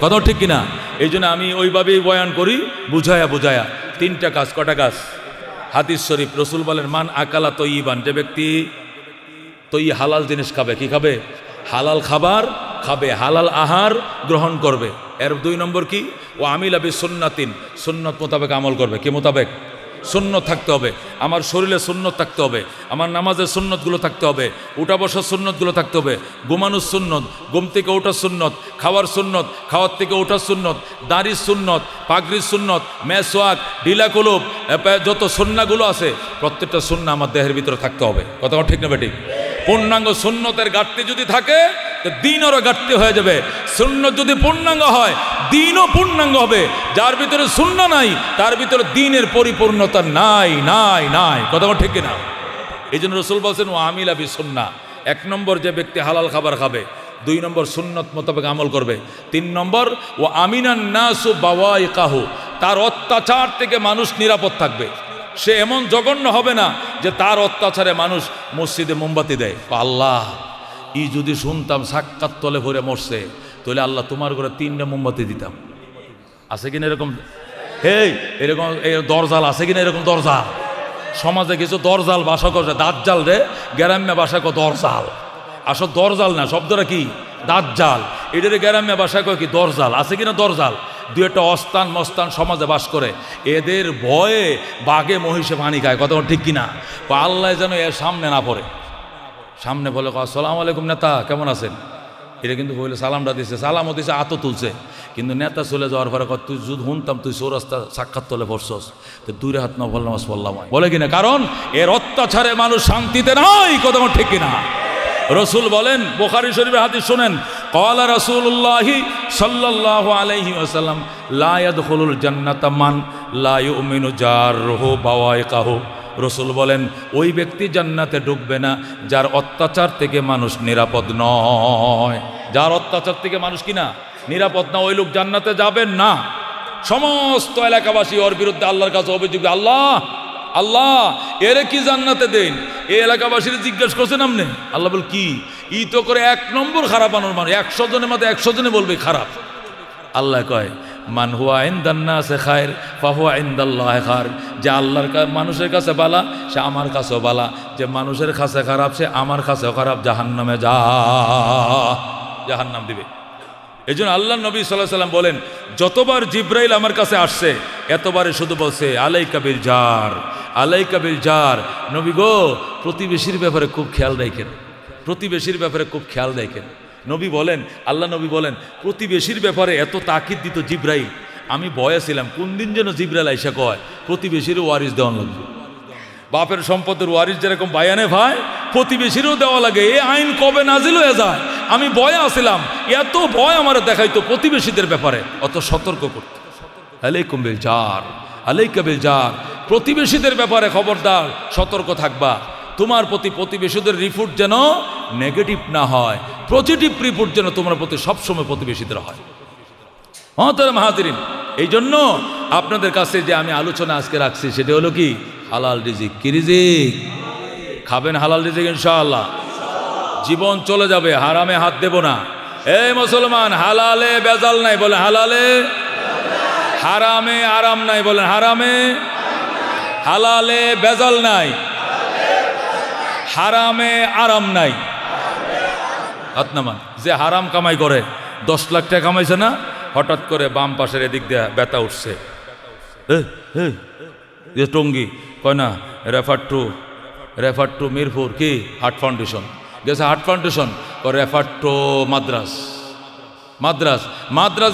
কথা ঠিক কিনা? এই জন্য আমি ওইভাবেই বয়ান করি, বুঝায়া 3টা কাজ। কটা কাজ? হাদিস শরীফ রসুল বলেন, মান আকালা তৈবান, যে ব্যক্তি হালাল জিনিস খাবে, কি খাবে? হালাল খাবার খাবে, হালাল আহার গ্রহণ করবে। এর 2 নম্বর কি? ও আমিলা বি সুন্নাতিন, সুন্নত মোতাবেক আমল করবে। কি মোতাবেক? সুন্নত থাকতে হবে, আমার শরীরে সুন্নত থাকতে হবে, আমার নামাজের সুন্নতগুলো থাকতে হবে, উঠা বসার সুন্নতগুলো থাকতে হবে, ঘুমানোর সুন্নত, ঘুম থেকে ওঠার সুন্নত, খাওয়ার সুন্নত, খাওয়ার থেকে ওঠার সুন্নত, দাড়ির সুন্নত, পাগড়ির সুন্নত, মেসওয়াক, ঢিলা কলুব, যত সুন্নাগুলো আছে প্রত্যেকটা সুন্না আমার দেহের ভিতরে থাকতে হবে। কথা ঠিক না বেঠিক? পূর্ণাঙ্গ সুন্নতের ঘাটতি যদি থাকে দিনেরও ঘাটতি হয়ে যাবে। সুন্নত যদি পূর্ণাঙ্গ হয় দিনও পূর্ণাঙ্গ হবে। যার ভিতরে সুন্নাহ নাই তার ভিতরে দিনের পরিপূর্ণতা নাই নাই নাই। কথা ঠিক কিনা? এই জন্য রসুল বলছেন ও আমিলা বি সুন্নাহ। 1 নম্বর, যে ব্যক্তি হালাল খাবার খাবে। 2 নম্বর, সুন্নত মোতাবেক আমল করবে। 3 নম্বর, ও আমিনান নাসু বাওয়াইকাহু, তার অত্যাচার থেকে মানুষ নিরাপদ থাকবে। সে এমন জঘন্য হবে না যে তার অত্যাচারে মানুষ মসজিদে মোমবাতি দেয়। আল্লাহ, ই যদি শুনতাম সাক্ষাৎ তলে ভরে মরছে, তাহলে আল্লাহ তোমার ঘরে 3টা মোমবাতি দিতাম। আছে কিনা এরকম? এরকম দরজাল আছে কিনা? এরকম দরজাল সমাজে কিছু দরজাল ভাষা করছে, দাজ্জাল রে গ্রাম্য ভাষা কয় দরজাল। আসল দরজাল না, শব্দটা কি? দাজ্জাল। এটারে গ্রাম্য ভাষা কয় কি? দরজাল। আছে কিনা দরজাল? 2-একটা অস্তান মস্তান সমাজে বাস করে, এদের ভয়ে বাঘে মহিষে পানি খায়। কথা ঠিক কিনা? আল্লাহ যেন এর সামনে না পড়ে। সামনে বলে আসসালামু আলাইকুম নেতা, কেমন আছেন? এটা কিন্তু বলে সালামটা দিছে, সালামও দিছে, আতো তুলছে। কিন্তু নেতা চলে যাওয়ার পরে তুই যদি শুনতাম তুই চৌরাস্তা সাক্ষাৎ তলে পড়ছস, তো 2 হাত নফল নামাজ পড়লাম বলে কিনা? কারণ এর অত্যাচারে মানুষ শান্তিতে নাই। কথা ঠিক কিনা? রসুল বলেন, বুখারী শরীফের হাদিস শুনেন, ক্বালা রাসূলুল্লাহি সাল্লাল্লাহু আলাইহি ওয়াসাল্লাম লা ইয়াদখুলুল জান্নাতা মান লা ইউমিনু জারহু বাওয়াইকাহু। রসুল বলেন, ওই ব্যক্তি জান্নাতে ঢুকবে না যার অত্যাচার থেকে মানুষ নিরাপদ নয়। যার অত্যাচার থেকে মানুষ কিনা নিরাপদ না, ওই লোক জান্নাতে যাবেন না। সমস্ত এলাকাবাসী ওর বিরুদ্ধে আল্লাহর কাছে অভিযোগ, আল্লাহ আল্লাহ এরে কি জান্নাতে দেন? এই এলাকাবাসীর জিজ্ঞেস করছেন আপনি? আল্লাহ বল কি? ই তো করে 1 নম্বর খারাপ আনোর মানুষ, 100 জনের মধ্যে 100 জনে বলবে খারাপ। আল্লাহ কয়, মান হুয়া ইনদান নাসি খায়র ফাহুয়া ইনদাল্লাহি খায়র। যে আল্লাহর মানুষের কাছে বালা, সে আমার কাছেও বালা। যে মানুষের কাছে খারাপ, সে আমার কাছেও খারাপ। জাহান্নামে যা, জাহান্নাম দিবে। এই জন্য আল্লাহ নবী সাল্লাল্লাহু আলাইহি ওয়াসাল্লাম বলেন, যতবার জিব্রাইল আমার কাছে আসছে এতবারে শুধু বলছে আলাইকা বিল জার, আলাইকা বিল জার। নবী গো, প্রতিবেশীর ব্যাপারে খুব খেয়াল রাখেন, প্রতিবেশীর ব্যাপারে খুব খেয়াল রাখেন। নবী বলেন, আল্লাহ নবী বলেন, প্রতিবেশীর ব্যাপারে এত তাকিদ দিত জিব্রাইল, আমি ভয়ে ছিলাম কোন দিন যেন জিব্রাইল আইসা কয় প্রতিবেশীর ওয়ারিস দেওয়া লাগবে। বাপের সম্পদের ওয়ারিস যেরকম বায়ানে ভাই, প্রতিবেশীরও দেওয়া লাগে। এই আইন কবে নাজিল হয়ে যায়? আমি ভয়ে আসছিলাম, এত ভয় আমার দেখাইতো প্রতিবেশীদের ব্যাপারে, অত সতর্ক করত। আলাইকুম বিল জার, আলাইকা বিল জার। প্রতিবেশীদের ব্যাপারে খবরদার, সতর্ক থাকবা। তোমার প্রতি প্রতিবেশীদের রিপোর্ট যেন নেগেটিভ না হয়, পজিটিভ রিপোর্ট যেন তোমার প্রতি সবসময় প্রতিবেশীদের হয়। মাহাতিরিন, এই জন্য আপনাদের কাছে যে আমি আলোচনা আজকে রাখছি সেটা হলো কি? হালাল রিজিক। কি রিজিক? খাবেন হালাল রিজিক ইনশাআল্লাহ। জীবন চলে যাবে, হারামে হাত দেব না। এই মুসলমান, হালালে বেজাল নাই বলে হালালে, হারামে আরাম নাই বলেন হারামে, হালালে বেজাল নাই, হারামে আরাম নাই। যে হারাম কামাই করে 10 লাখ টাকা কামাইছে না, হঠাৎ করে বাম পাশের এদিক দিয়ে ব্যথা উঠছে, টঙ্গি কয় না, রেফার টু মিরপুর কি হার্ট ফাউন্ডেশন গেছে, heart foundation refer to Madras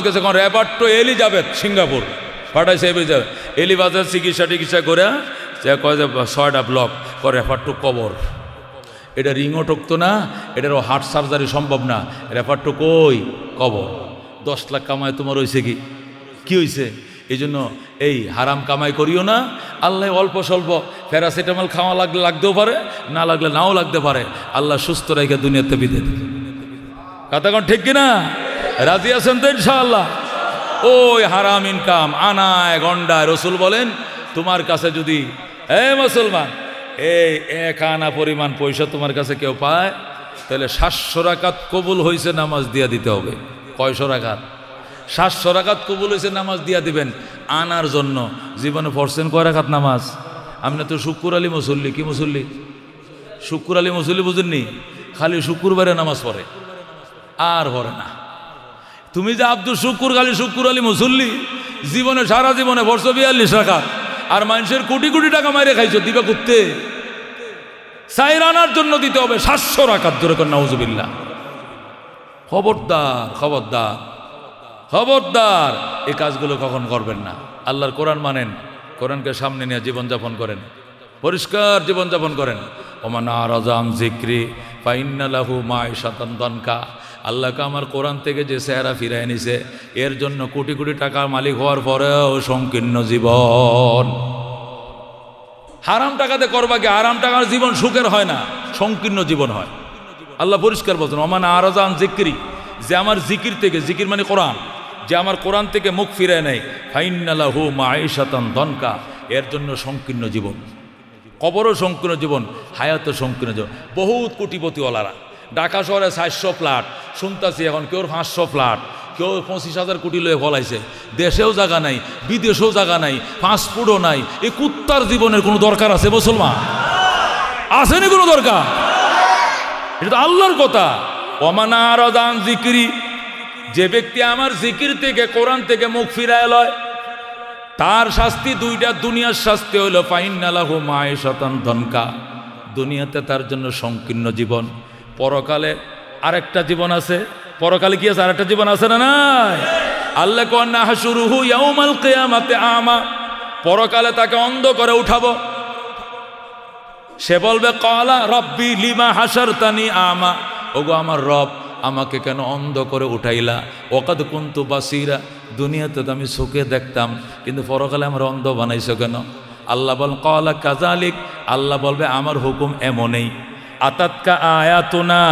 গেছে, রেফার টু এলিজাবেথ সিঙ্গাপুর পাঠাইছে। এলিবাজার চিকিৎসা করে সে কয় যে 6টা ব্লক রেফার টু কবর। এটা রিংও ঠকতো না, এটারও হার্ট সার্জারি সম্ভব না, রেফার টু কই কবর। 10 লাখ কামাই তোমার হয়েছে কি হয়েছে? এই জন্য এই হারাম কামাই করিও না। আল্লাহ অল্প স্বল্প প্যারাসিটামল খাওয়া লাগতেও পারে, না লাগলে নাও লাগতে পারে। আল্লাহ সুস্থ রেখে দুনিয়াতে বিদে দেবে। কথা কোন ঠিক কিনা? রাজি আছেন তো ইনশাআল্লাহ? ওই হারাম ইনকাম আনায় গন্ডায় রসুল বলেন তোমার কাছে যদি মুসলমান এই 1 আনা পরিমাণ পয়সা তোমার কাছে কেউ পায়, তাহলে 700 রাকাত কবুল হয়েছে নামাজ দিয়া দিতে হবে। কয়শো রাকাত? 700 রাকাত কবুল হয়েছে নামাজ দিয়া দিবেন আনার জন্য। জীবনে পড়ছেন কয় রাকাত নামাজ? আপনি তো শুক্কুর আলী মুসল্লি। কি মুসল্লি? শুক্কুর আলী মুসল্লি বুঝেননি? খালি শুক্রবারে নামাজ পড়ে আর পড়ে না। তুমি যে আব্দুল শুক্কুর খালি শুক্কুর আলী মুসল্লি, জীবনে সারা জীবনে পড়ছো 42 রাকাত, আর মানুষের কোটি কোটি টাকা মাইরে খাইছো, দিবা করতে 4 আনার জন্য দিতে হবে 700 রাকাত। জোরে কর নাউজুবিল্লাহ। খবরদার খবরদার খবরদার, এই কাজগুলো কখন করবেন না। আল্লাহর কোরআন মানেন, কোরআনকে সামনে নিয়ে জীবনযাপন করেন, পরিষ্কার জীবনযাপন করেন। ওমান আরাযা আন যিকরি ফাইন্না লাহু মাঈশাতান দানকা। আল্লাহকে আমার কোরআন থেকে যে চেহারা ফিরায় নিছে, এর জন্য কোটি কোটি টাকার মালিক হওয়ার পরেও সংকীর্ণ জীবন। হারাম টাকাতে করবা কি? হারাম টাকার জীবন সুখের হয় না, সংকীর্ণ জীবন হয়। আল্লাহ পরিষ্কার বলছেন ওমান আরাযা আন যিকরি, যে আমার জিকির থেকে, জিকির মানে কোরআন, যে আমার কোরআন থেকে মুখ ফিরায় নেয়, ফাইন্না লাহু মাঈশাতান দানকা, এর জন্য সংকীর্ণ জীবন। কবরও সংকীর্ণ জীবন, হায়াতও সংকীর্ণ জীবন। বহুত কোটিপতিওয়ালারা ঢাকা শহরে 400 ফ্ল্যাট শুনতেছি এখন, কেউ 500 ফ্ল্যাট, কেউ 25,000 কোটি লয়ে ফলাইছে। দেশেও জায়গা নাই, বিদেশেও জায়গা নাই, পাসপোর্টও নাই। এই কুত্তার জীবনের কোনো দরকার আছে মুসলমান? আসেনি কোনো দরকার? এটা তো আল্লাহর কথা। ওমান আরাযা আন যিকরি, যে ব্যক্তি আমার জিকির থেকে, কোরআন থেকে মুখ ফিরায় লয়, তার শাস্তি দুইটা। দুনিয়ার শাস্তি হইল ফাইন্না লাহু মাঈশাতান দানকা, দুনিয়াতে তার জন্য সংকীর্ণ জীবন। পরকালে আরেকটা জীবন আছে। পরকালে কি আছে? আরেকটা জীবন আছে না নাই? আল্লাহ কোন নাহশুরুহু ইয়াউমাল কিয়ামাতি আমা, পরকালে তাকে অন্ধ করে উঠাবো। সে বলবে ক্বালা রাব্বি লিমা হাশারতানি আমা, ওগো আমার রব, আমাকে কেন অন্ধ করে উঠাইলা? ওয়াকাদ কুনতু বাসীরা, দুনিয়াতে তো আমি চোখে দেখতাম, কিন্তু পরকালে আমার অন্ধ বানাইছো কেন? আল্লাহ বল ক্বালা কাযালিক, আল্লাহ বলবে আমার হুকুম এমনই। আতাতকা আয়াতুনা,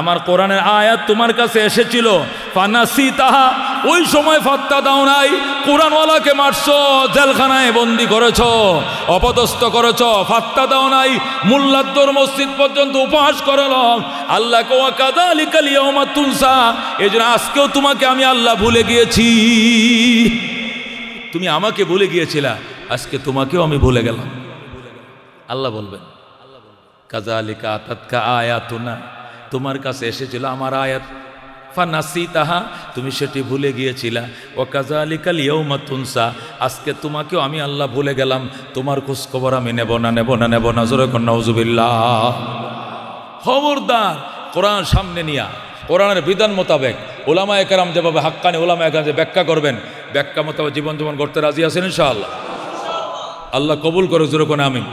আমার কোরআনের আয়াত তোমার কাছে এসেছিল, ফানাসিতাহা, ওই সময় ফাত্তা দাও নাই। কোরআনওয়ালাকে মারছো, জেলখানায় বন্দি করেছো, অপদস্থ করেছো, ফাত্তা দাও নাই। মুল্লাদ্দর মসজিদ পর্যন্ত উপহাস করলাম। আল্লাহ ওয়া কাযালিকাল ইয়াউমা তুনসা, এজন্য আজকেও তোমাকে আমি আল্লাহ ভুলে গিয়েছি। তুমি আমাকে ভুলে গিয়েছিলা, আজকে তোমাকেও আমি ভুলে গেলাম। আল্লাহ বলবেন কাযালিকা আতাতকা আয়াতুনা, তোমার কাছে এসেছিল আমার আয়াত, ফানাসিতাহা, তুমি সেটি ভুলে গিয়েছিলা। ওয়া কাযালিকাল ইয়াউমা তুনসা, আজকে তোমাকেও আমি আল্লাহ ভুলে গেলাম। তোমার খোঁজ খবর আমি নেব না, নেব না, নেব না। জোরে কর নাউজুবিল্লাহ। খবরদার, কোরআন সামনে নিয়া, কোরআনের বিধান মোতাবেক ওলামায়ে কেরাম যেভাবে হাক্কানি ওলামায়ে কেরাম যে ব্যাখ্যা করবেন, ব্যাখ্যা মোতাবেক জীবন করতে রাজি আছেন ইনশাআল্লাহ? আল্লাহ কবুল করে। জোরে কোন আমিন।